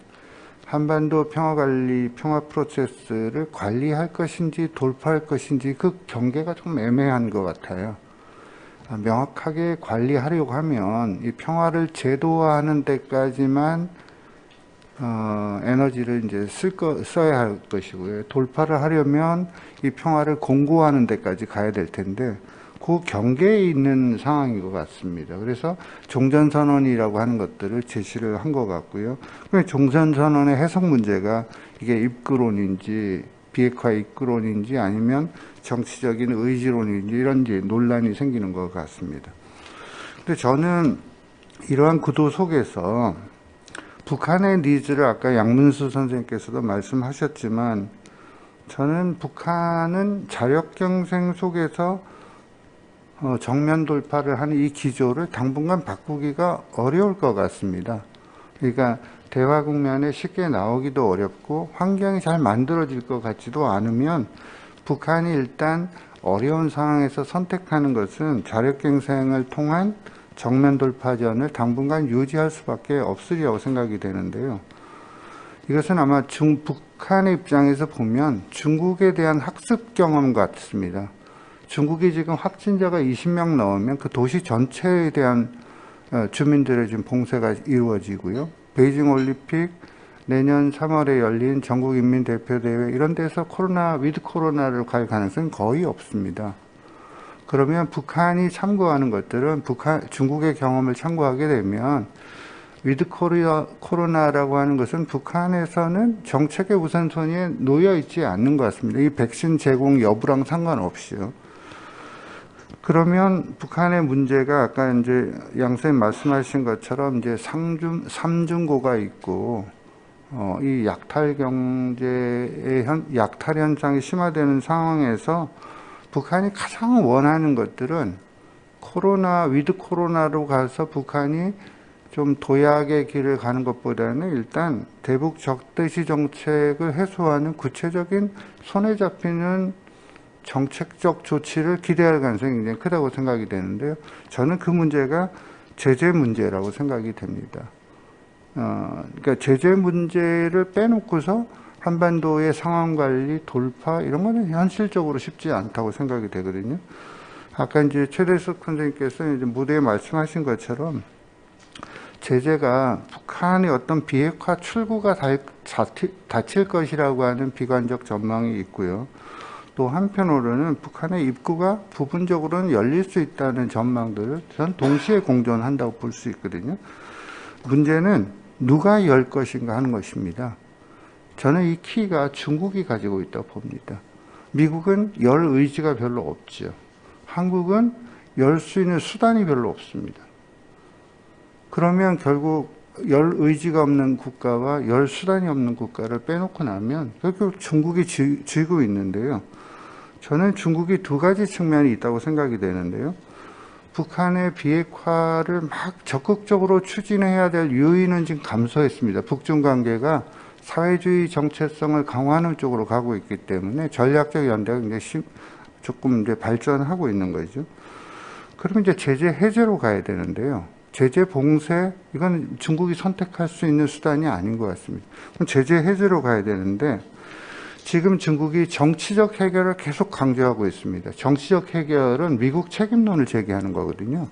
한반도 평화관리, 평화 프로세스를 관리할 것인지 돌파할 것인지 그 경계가 좀 애매한 것 같아요. 명확하게 관리하려고 하면 이 평화를 제도화하는 데까지만 에너지를 이제 써야 할 것이고요. 돌파를 하려면 이 평화를 공고하는 데까지 가야 될 텐데, 그 경계에 있는 상황인 것 같습니다. 그래서 종전선언이라고 하는 것들을 제시를 한 것 같고요. 종전선언의 해석 문제가 이게 입구론인지 비핵화 입구론인지 아니면 정치적인 의지론인지 이런 이제 논란이 생기는 것 같습니다. 근데 저는 이러한 구도 속에서 북한의 니즈를 아까 양문수 선생님께서도 말씀하셨지만, 저는 북한은 자력경쟁 속에서 정면 돌파를 하는 이 기조를 당분간 바꾸기가 어려울 것 같습니다. 그러니까 대화 국면에 쉽게 나오기도 어렵고 환경이 잘 만들어질 것 같지도 않으면, 북한이 일단 어려운 상황에서 선택하는 것은 자력경쟁을 통한 정면 돌파전을 당분간 유지할 수밖에 없으리라고 생각이 되는데요. 이것은 아마 북한의 입장에서 보면 중국에 대한 학습 경험 같습니다. 중국이 지금 확진자가 20명 넘으면 그 도시 전체에 대한 주민들의 지금 봉쇄가 이루어지고요. 베이징 올림픽, 내년 3월에 열린 전국인민대표대회 이런 데서 위드 코로나를 갈 가능성은 거의 없습니다. 그러면 북한이 참고하는 것들은 중국의 경험을 참고하게 되면 위드 코로나라고 하는 것은 북한에서는 정책의 우선순위에 놓여 있지 않는 것 같습니다. 이 백신 제공 여부랑 상관없이요. 그러면 북한의 문제가 아까 이제 양 선생님 말씀하신 것처럼 이제 삼중고가 있고 이 약탈 경제의 약탈 현상이 심화되는 상황에서 북한이 가장 원하는 것들은 위드 코로나로 가서 북한이 좀 도약의 길을 가는 것보다는 일단 대북 적대시 정책을 해소하는 구체적인 손에 잡히는 정책적 조치를 기대할 가능성이 굉장히 크다고 생각이 되는데요. 저는 그 문제가 제재 문제라고 생각이 됩니다. 그러니까 제재 문제를 빼놓고서 한반도의 상황 관리, 돌파 이런 거는 현실적으로 쉽지 않다고 생각이 되거든요. 아까 이제 최대석 선생님께서 이제 무대에 말씀하신 것처럼 제재가 북한의 어떤 비핵화 출구가 닫힐 것이라고 하는 비관적 전망이 있고요. 또 한편으로는 북한의 입구가 부분적으로는 열릴 수 있다는 전망들을 전 동시에 공존한다고 볼 수 있거든요. 문제는 누가 열 것인가 하는 것입니다. 저는 이 키가 중국이 가지고 있다고 봅니다. 미국은 열 의지가 별로 없죠. 한국은 열 수 있는 수단이 별로 없습니다. 그러면 결국 열 의지가 없는 국가와 열 수단이 없는 국가를 빼놓고 나면 결국 중국이 쥐고 있는데요. 저는 중국이 두 가지 측면이 있다고 생각이 되는데요. 북한의 비핵화를 막 적극적으로 추진해야 될 요인은 지금 감소했습니다. 북중 관계가 사회주의 정체성을 강화하는 쪽으로 가고 있기 때문에 전략적 연대가 굉장히 조금 이제 발전하고 있는 거죠. 그러면 이제 제재 해제로 가야 되는데요. 제재 봉쇄, 이건 중국이 선택할 수 있는 수단이 아닌 것 같습니다. 그럼 제재 해제로 가야 되는데 지금 중국이 정치적 해결을 계속 강조하고 있습니다. 정치적 해결은 미국 책임론을 제기하는 거거든요.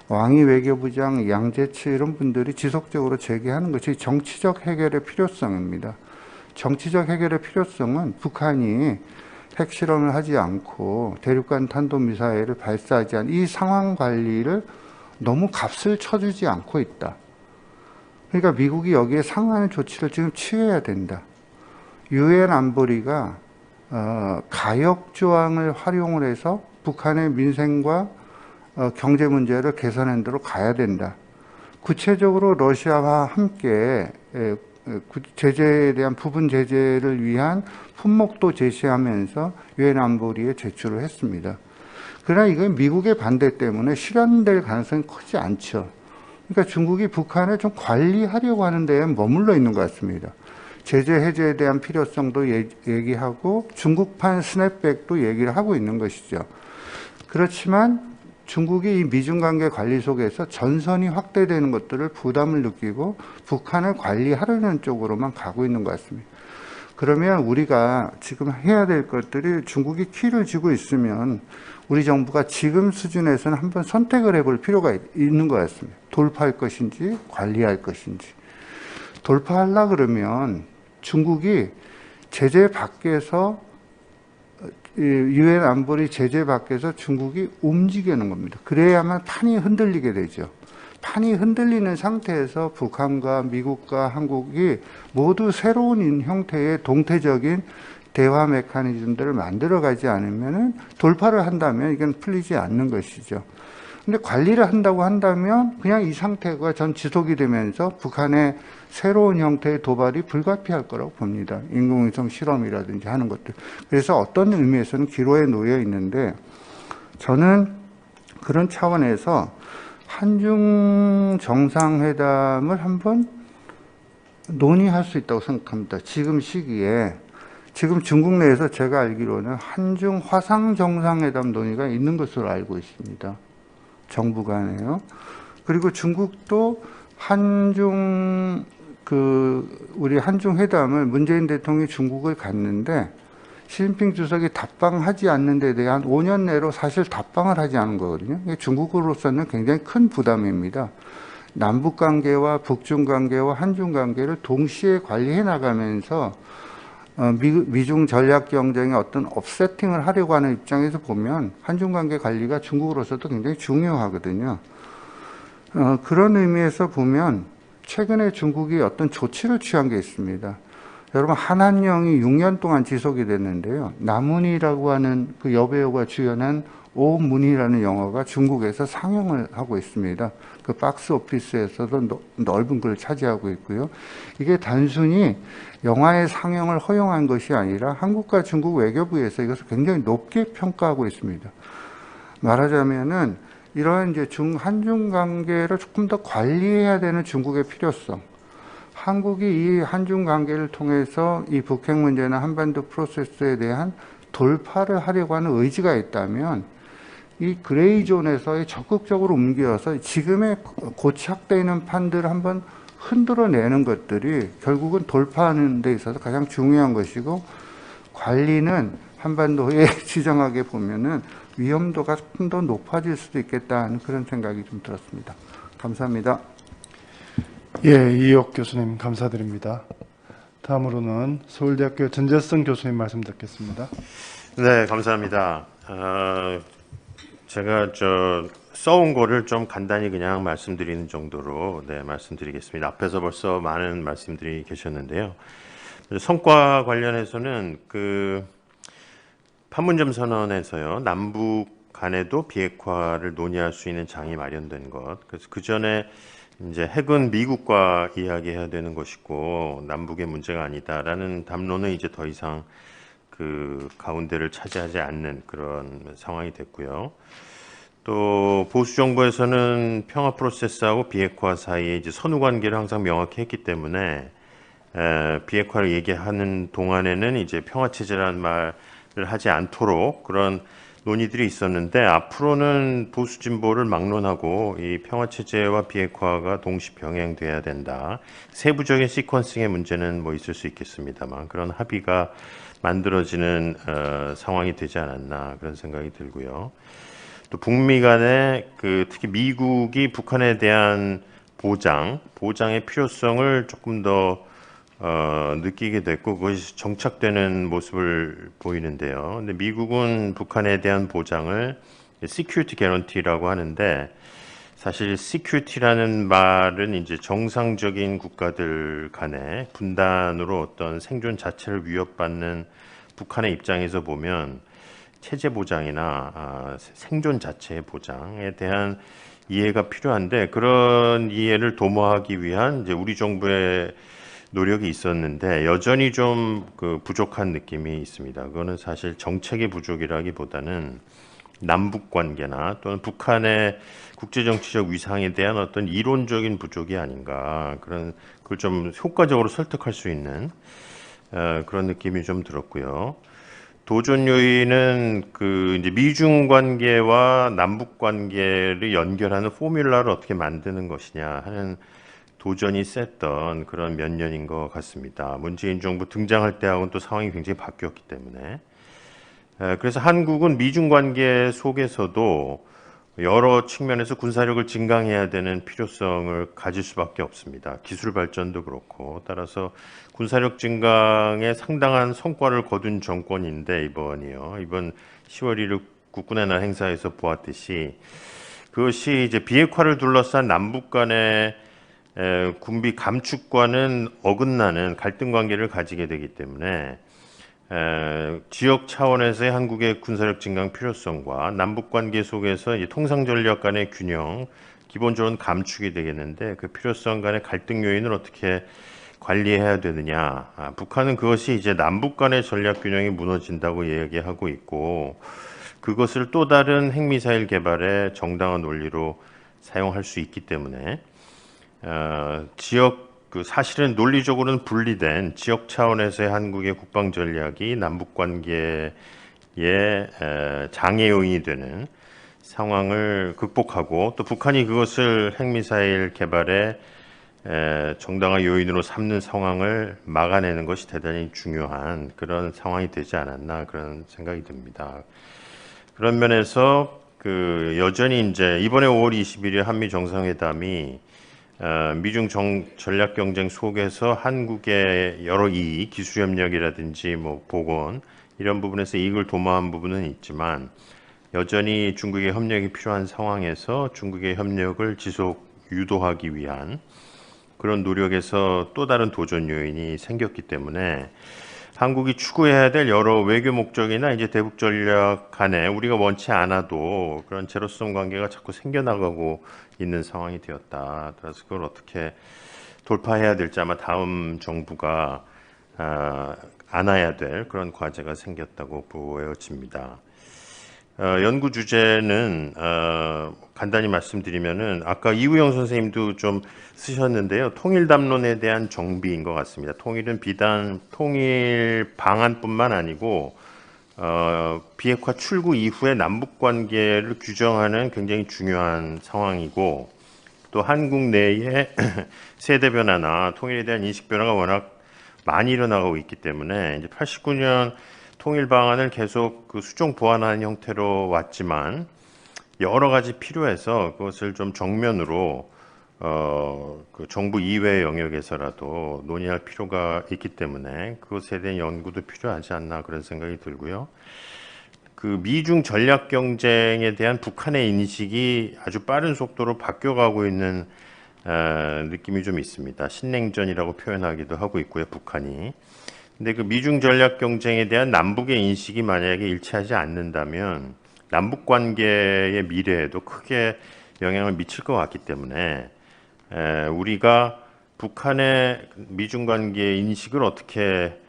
왕이 외교부장, 양재치 이런 분들이 지속적으로 제기하는 것이 정치적 해결의 필요성입니다. 정치적 해결의 필요성은 북한이 핵실험을 하지 않고 대륙간 탄도미사일을 발사하지 않은 이 상황 관리를 너무 값을 쳐주지 않고 있다. 그러니까 미국이 여기에 상응하는 조치를 지금 취해야 된다. 유엔 안보리가 가역 조항을 활용을 해서 북한의 민생과 경제 문제를 개선하는 데로 가야 된다. 구체적으로 러시아와 함께 제재에 대한 부분 제재를 위한 품목도 제시하면서 유엔 안보리에 제출을 했습니다. 그러나 이건 미국의 반대 때문에 실현될 가능성이 크지 않죠. 그러니까 중국이 북한을 좀 관리하려고 하는 데에 머물러 있는 것 같습니다. 제재 해제에 대한 필요성도 얘기하고 중국판 스냅백도 얘기를 하고 있는 것이죠. 그렇지만 중국이 이 미중 관계 관리 속에서 전선이 확대되는 것들을 부담을 느끼고 북한을 관리하려는 쪽으로만 가고 있는 것 같습니다. 그러면 우리가 지금 해야 될 것들이 중국이 키를 쥐고 있으면 우리 정부가 지금 수준에서는 한번 선택을 해볼 필요가 있는 것 같습니다. 돌파할 것인지 관리할 것인지. 돌파하려고 그러면 중국이 제재 밖에서 유엔 안보리 제재 밖에서 중국이 움직이는 겁니다. 그래야만 판이 흔들리게 되죠. 판이 흔들리는 상태에서 북한과 미국과 한국이 모두 새로운 형태의 동태적인 대화 메커니즘들을 만들어가지 않으면 돌파를 한다면 이건 풀리지 않는 것이죠. 근데 관리를 한다고 한다면 그냥 이 상태가 전 지속이 되면서 북한의 새로운 형태의 도발이 불가피할 거라고 봅니다. 인공위성 실험이라든지 하는 것들. 그래서 어떤 의미에서는 기로에 놓여 있는데 저는 그런 차원에서 한중 정상회담을 한번 논의할 수 있다고 생각합니다. 지금 시기에. 지금 중국 내에서 제가 알기로는 한중 화상 정상회담 논의가 있는 것으로 알고 있습니다. 정부 간에요. 그리고 중국도 우리 한중 회담을 문재인 대통령이 중국을 갔는데 시진핑 주석이 답방하지 않는 데 대한 5년 내로 사실 답방을 하지 않은 거거든요. 이게 중국으로서는 굉장히 큰 부담입니다. 남북 관계와 북중 관계와 한중 관계를 동시에 관리해 나가면서 미중 전략 경쟁의 어떤 업세팅을 하려고 하는 입장에서 보면 한중 관계 관리가 중국으로서도 굉장히 중요하거든요. 그런 의미에서 보면 최근에 중국이 어떤 조치를 취한 게 있습니다. 여러분, 한한령이 6년 동안 지속이 됐는데요. 나문이라고 하는 그 여배우가 주연한 오문이라는 영화가 중국에서 상영을 하고 있습니다. 그 박스 오피스에서도 넓은 걸 차지하고 있고요. 이게 단순히 영화의 상영을 허용한 것이 아니라 한국과 중국 외교부에서 이것을 굉장히 높게 평가하고 있습니다. 말하자면은 이러한 이제 한중 관계를 조금 더 관리해야 되는 중국의 필요성, 한국이 이 한중 관계를 통해서 이 북핵 문제나 한반도 프로세스에 대한 돌파를 하려고 하는 의지가 있다면 이 그레이존에서 적극적으로 옮겨서 지금의 고착되어 있는 판들을 한번 흔들어내는 것들이 결국은 돌파하는 데 있어서 가장 중요한 것이고, 관리는 한반도에 지정하게 보면은 위험도가 조금 더 높아질 수도 있겠다는 그런 생각이 좀 들었습니다. 감사합니다. 예, 이옥 교수님 감사드립니다. 다음으로는 서울대학교 전재성 교수님 말씀 듣겠습니다. 네, 감사합니다. 제가 써온 거를 좀 간단히 그냥 말씀드리는 정도로 말씀드리겠습니다. 앞에서 벌써 많은 말씀들이 계셨는데요. 성과 관련해서는 그 판문점 선언에서요, 남북 간에도 비핵화를 논의할 수 있는 장이 마련된 것. 그래서 그 전에 이제 핵은 미국과 이야기해야 되는 것이고 남북의 문제가 아니다라는 담론은 이제 더 이상 그 가운데를 차지하지 않는 그런 상황이 됐고요. 또 보수 정부에서는 평화 프로세스하고 비핵화 사이에 이제 선후 관계를 항상 명확히 했기 때문에 비핵화를 얘기하는 동안에는 이제 평화 체제라는 말을 하지 않도록 그런 논의들이 있었는데, 앞으로는 보수 진보를 막론하고 이 평화 체제와 비핵화가 동시 병행돼야 된다. 세부적인 시퀀싱의 문제는 뭐 있을 수 있겠습니다만 그런 합의가 만들어지는 상황이 되지 않았나 그런 생각이 들고요. 또 북미 간에 특히 미국이 북한에 대한 보장의 필요성을 조금 더 느끼게 됐고 그것이 정착되는 모습을 보이는데요. 근데 미국은 북한에 대한 보장을 시큐리티 개런티라고 하는데, 사실 시큐리티라는 말은 이제 정상적인 국가들 간의 분단으로 어떤 생존 자체를 위협받는 북한의 입장에서 보면 체제 보장이나 생존 자체의 보장에 대한 이해가 필요한데, 그런 이해를 도모하기 위한 이제 우리 정부의 노력이 있었는데 여전히 좀 부족한 느낌이 있습니다. 그거는 사실 정책의 부족이라기보다는 남북 관계나 또는 북한의 국제정치적 위상에 대한 어떤 이론적인 부족이 아닌가, 그걸 좀 효과적으로 설득할 수 있는 그런 느낌이 좀 들었고요. 도전 요인은 이제 미중 관계와 남북 관계를 연결하는 포뮬라를 어떻게 만드는 것이냐 하는 도전이 셌던 그런 몇 년인 것 같습니다. 문재인 정부 등장할 때하고는 또 상황이 굉장히 바뀌었기 때문에. 그래서 한국은 미중 관계 속에서도 여러 측면에서 군사력을 증강해야 되는 필요성을 가질 수밖에 없습니다. 기술 발전도 그렇고. 따라서 군사력 증강에 상당한 성과를 거둔 정권인데 이번 10월 1일 국군의 날 행사에서 보았듯이 그것이 이제 비핵화를 둘러싼 남북 간의 군비 감축과는 어긋나는 갈등 관계를 가지게 되기 때문에 지역 차원에서의 한국의 군사력 증강 필요성과 남북 관계 속에서 통상 전략 간의 균형, 기본적으로는 감축이 되겠는데 그 필요성 간의 갈등 요인을 어떻게 관리해야 되느냐. 북한은 그것이 이제 남북 간의 전략 균형이 무너진다고 이야기하고 있고, 그것을 또 다른 핵미사일 개발의 정당한 논리로 사용할 수 있기 때문에 사실은 논리적으로는 분리된 지역 차원에서의 한국의 국방 전략이 남북 관계의 장애 요인이 되는 상황을 극복하고, 또 북한이 그것을 핵미사일 개발의 정당한 요인으로 삼는 상황을 막아내는 것이 대단히 중요한 그런 상황이 되지 않았나 그런 생각이 듭니다. 그런 면에서 여전히 이제 이번에 5월 21일 한미 정상회담이 미중 전략 경쟁 속에서 한국의 여러 이익, 기술 협력이라든지 뭐 보건 이런 부분에서 이익을 도모한 부분은 있지만 여전히 중국의 협력이 필요한 상황에서 중국의 협력을 지속 유도하기 위한 그런 노력에서 또 다른 도전 요인이 생겼기 때문에 한국이 추구해야 될 여러 외교 목적이나 이제 대북 전략 간에 우리가 원치 않아도 그런 제로섬 관계가 자꾸 생겨나가고 있는 상황이 되었다. 그래서 그걸 어떻게 돌파해야 될지 아마 다음 정부가 안아야 될 그런 과제가 생겼다고 보여집니다. 연구 주제는 간단히 말씀드리면은 아까 이우영 선생님도 좀 쓰셨는데요. 통일 담론에 대한 정비인 것 같습니다. 통일은 비단 통일 방안뿐만 아니고 비핵화 출구 이후의 남북 관계를 규정하는 굉장히 중요한 상황이고 또 한국 내의 세대 변화나 통일에 대한 인식 변화가 워낙 많이 일어나고 있기 때문에 이제 89년 통일 방안을 계속 수정 보완하는 형태로 왔지만 여러 가지 필요해서 그것을 좀 정면으로 정부 이외의 영역에서라도 논의할 필요가 있기 때문에 그것에 대한 연구도 필요하지 않나 그런 생각이 들고요. 미중 전략 경쟁에 대한 북한의 인식이 아주 빠른 속도로 바뀌어가고 있는 느낌이 좀 있습니다. 신냉전이라고 표현하기도 하고 있고요, 북한이. 근데 미중 전략 경쟁에 대한 남북의 인식이 만약에 일치하지 않는다면 남북 관계의 미래에도 크게 영향을 미칠 것 같기 때문에 우리가 북한의 미중 관계의 인식을 어떻게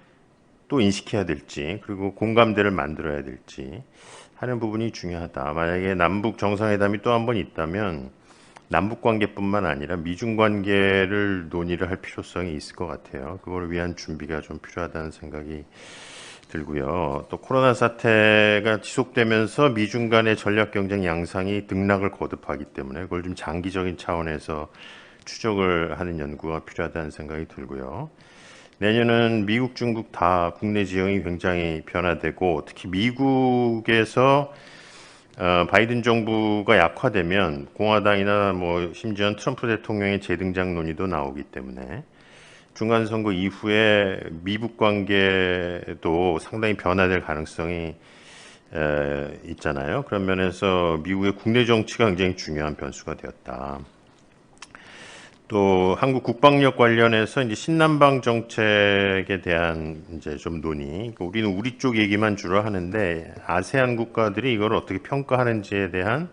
또 인식해야 될지 그리고 공감대를 만들어야 될지 하는 부분이 중요하다. 만약에 남북 정상회담이 또 한 번 있다면 남북 관계뿐만 아니라 미중 관계를 논의를 할 필요성이 있을 것 같아요. 그걸 위한 준비가 좀 필요하다는 생각이 들고요. 또 코로나 사태가 지속되면서 미중 간의 전략 경쟁 양상이 등락을 거듭하기 때문에 그걸 좀 장기적인 차원에서 추적을 하는 연구가 필요하다는 생각이 들고요. 내년은 미국, 중국 다 국내 지형이 굉장히 변화되고 특히 미국에서 바이든 정부가 약화되면 공화당이나 뭐 심지어 트럼프 대통령의 재등장 논의도 나오기 때문에 중간 선거 이후에 미북 관계도 상당히 변화될 가능성이 있잖아요. 그런 면에서 미국의 국내 정치가 굉장히 중요한 변수가 되었다. 또 한국 국방력 관련해서 이제 신남방 정책에 대한 이제 좀 논의. 우리는 우리 쪽 얘기만 주로 하는데 아세안 국가들이 이걸 어떻게 평가하는지에 대한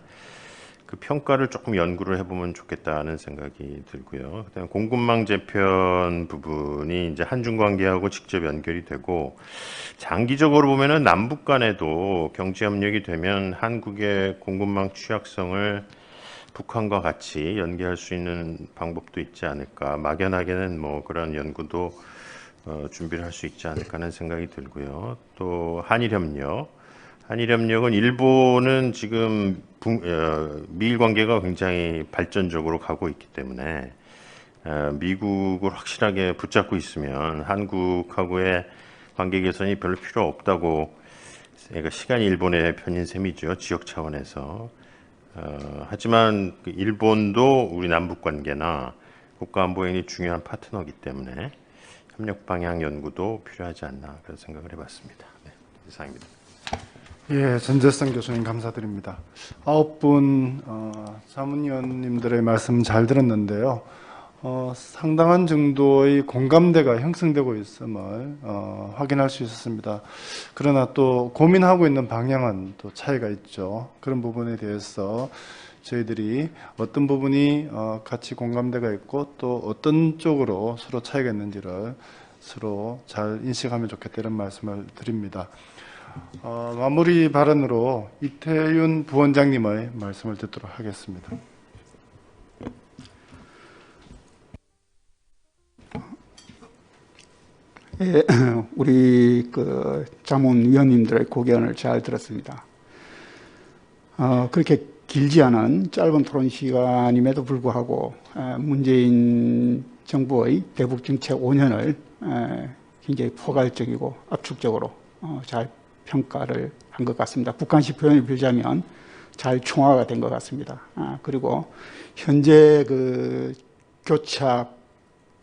그 평가를 조금 연구를 해보면 좋겠다는 생각이 들고요. 그다음에 공급망 재편 부분이 이제 한중 관계하고 직접 연결이 되고 장기적으로 보면은 남북 간에도 경제 협력이 되면 한국의 공급망 취약성을 북한과 같이 연계할 수 있는 방법도 있지 않을까. 막연하게는 뭐 그런 연구도 준비를 할 수 있지 않을까 하는 생각이 들고요. 또 한일협력은 일본은 지금 미일 관계가 굉장히 발전적으로 가고 있기 때문에 미국을 확실하게 붙잡고 있으면 한국하고의 관계 개선이 별로 필요 없다고 그러니까 시간이 일본의 편인 셈이죠. 지역 차원에서. 하지만 일본도 우리 남북 관계나 국가안보에 중요한 파트너이기 때문에 협력 방향 연구도 필요하지 않나 그런 생각을 해봤습니다. 네, 이상입니다. 예, 전재성 교수님 감사드립니다. 9분 자문위원님들의 말씀 잘 들었는데요. 상당한 정도의 공감대가 형성되고 있음을 확인할 수 있었습니다. 그러나 또 고민하고 있는 방향은 또 차이가 있죠. 그런 부분에 대해서 저희들이 어떤 부분이 같이 공감대가 있고 또 어떤 쪽으로 서로 차이가 있는지를 서로 잘 인식하면 좋겠다 이런 말씀을 드립니다. 마무리 발언으로 이태윤 부원장님의 말씀을 듣도록 하겠습니다. 예, 우리 자문위원님들의 고견을 잘 들었습니다. 그렇게 길지 않은 짧은 토론 시간임에도 불구하고 문재인 정부의 대북 정책 5년을 굉장히 포괄적이고 압축적으로 잘 평가를 한 것 같습니다. 북한식 표현을 빌자면 잘 총화가 된 것 같습니다. 그리고 현재 그 교착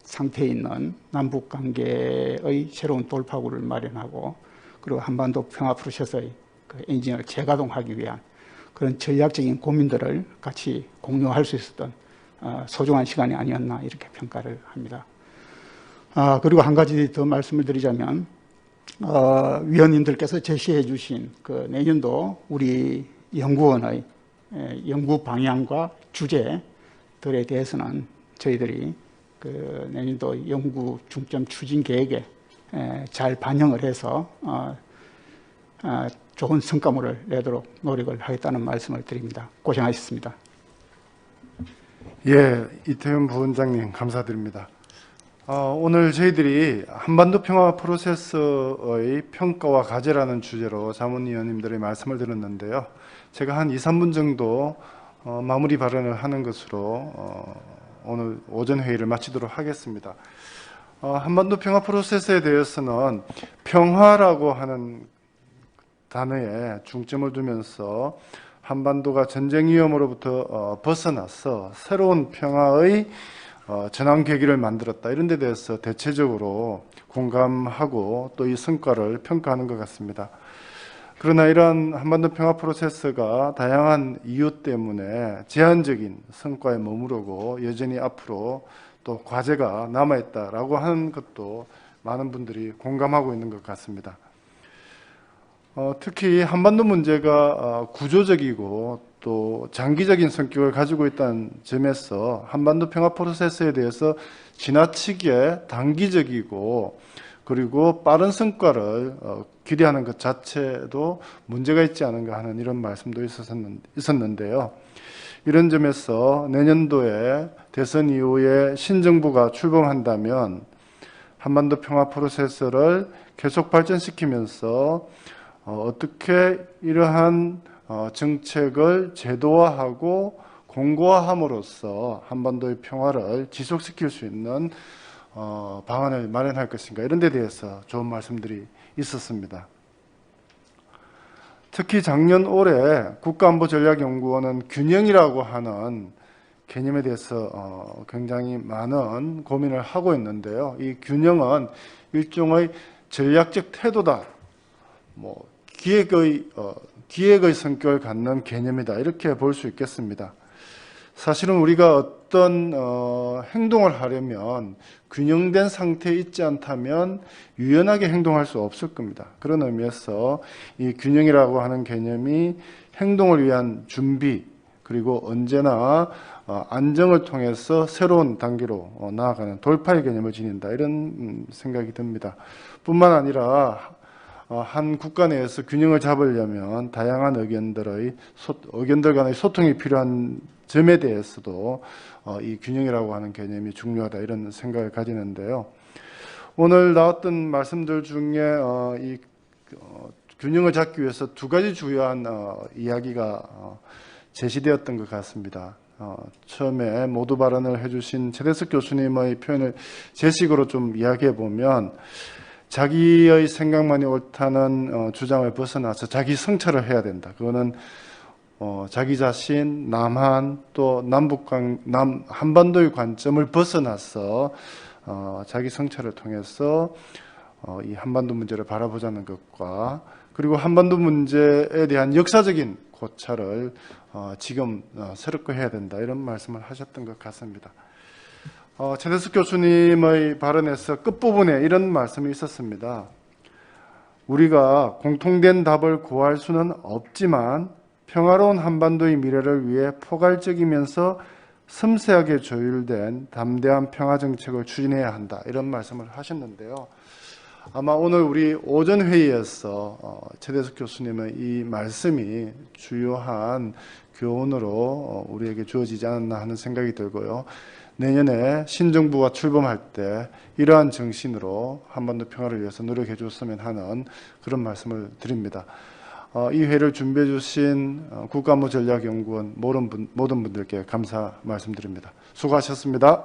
상태에 있는 남북 관계의 새로운 돌파구를 마련하고 그리고 한반도 평화 프로세스의 그 엔진을 재가동하기 위한 그런 전략적인 고민들을 같이 공유할 수 있었던 소중한 시간이 아니었나 이렇게 평가를 합니다. 그리고 한 가지 더 말씀을 드리자면 위원님들께서 제시해 주신 그 내년도 우리 연구원의 연구 방향과 주제들에 대해서는 저희들이 그 내년도 연구 중점 추진 계획에 잘 반영을 해서 좋은 성과물을 내도록 노력을 하겠다는 말씀을 드립니다. 고생하셨습니다. 예, 이태훈 부원장님 감사드립니다. 오늘 저희들이 한반도 평화 프로세스의 평가와 과제라는 주제로 자문위원님들의 말씀을 들었는데요. 제가 한 2, 3분 정도 마무리 발언을 하는 것으로 오늘 오전 회의를 마치도록 하겠습니다. 한반도 평화 프로세스에 대해서는 평화라고 하는 단어에 중점을 두면서 한반도가 전쟁 위험으로부터 벗어나서 새로운 평화의 전환 계기를 만들었다. 이런 데 대해서 대체적으로 공감하고 또 이 성과를 평가하는 것 같습니다. 그러나 이러한 한반도 평화 프로세스가 다양한 이유 때문에 제한적인 성과에 머무르고 여전히 앞으로 또 과제가 남아있다라고 하는 것도 많은 분들이 공감하고 있는 것 같습니다. 특히 한반도 문제가 구조적이고 또 장기적인 성격을 가지고 있다는 점에서 한반도 평화 프로세스에 대해서 지나치게 단기적이고 그리고 빠른 성과를 기대하는 것 자체도 문제가 있지 않은가 하는 이런 말씀도 있었는데요. 이런 점에서 내년도에 대선 이후에 신정부가 출범한다면 한반도 평화 프로세스를 계속 발전시키면서 어떻게 이러한 정책을 제도화하고 공고화함으로써 한반도의 평화를 지속시킬 수 있는 방안을 마련할 것인가 이런 데 대해서 좋은 말씀들이 있었습니다. 특히 작년 올해 국가안보전략연구원은 균형이라고 하는 개념에 대해서 굉장히 많은 고민을 하고 있는데요. 이 균형은 일종의 전략적 태도다, 기획의 성격을 갖는 개념이다 이렇게 볼 수 있겠습니다. 사실은 우리가 어떤 행동을 하려면 균형된 상태에 있지 않다면 유연하게 행동할 수 없을 겁니다. 그런 의미에서 이 균형이라고 하는 개념이 행동을 위한 준비 그리고 언제나 안정을 통해서 새로운 단계로 나아가는 돌파의 개념을 지닌다 이런 생각이 듭니다. 뿐만 아니라 한 국가 내에서 균형을 잡으려면 다양한 의견들 간의 소통이 필요한 점에 대해서도 이 균형이라고 하는 개념이 중요하다 이런 생각을 가지는데요. 오늘 나왔던 말씀들 중에 이 균형을 잡기 위해서 두 가지 주요한 이야기가 제시되었던 것 같습니다. 처음에 모두 발언을 해주신 최대석 교수님의 표현을 제 식으로 좀 이야기해 보면 자기의 생각만이 옳다는 주장을 벗어나서 자기 성찰을 해야 된다. 그거는 자기 자신, 남한 또 한반도의 관점을 벗어나서 자기 성찰을 통해서 이 한반도 문제를 바라보자는 것과 그리고 한반도 문제에 대한 역사적인 고찰을 지금 새롭게 해야 된다 이런 말씀을 하셨던 것 같습니다. 최대석 교수님의 발언에서 끝부분에 이런 말씀이 있었습니다. 우리가 공통된 답을 구할 수는 없지만 평화로운 한반도의 미래를 위해 포괄적이면서 섬세하게 조율된 담대한 평화 정책을 추진해야 한다 이런 말씀을 하셨는데요. 아마 오늘 우리 오전 회의에서 최대석 교수님의 이 말씀이 주요한 교훈으로 우리에게 주어지지 않았나 하는 생각이 들고요. 내년에 신정부가 출범할 때 이러한 정신으로 한반도 평화를 위해서 노력해 줬으면 하는 그런 말씀을 드립니다. 이 회를 준비해 주신 국가안보전략연구원 모든 분들께 감사 말씀드립니다. 수고하셨습니다.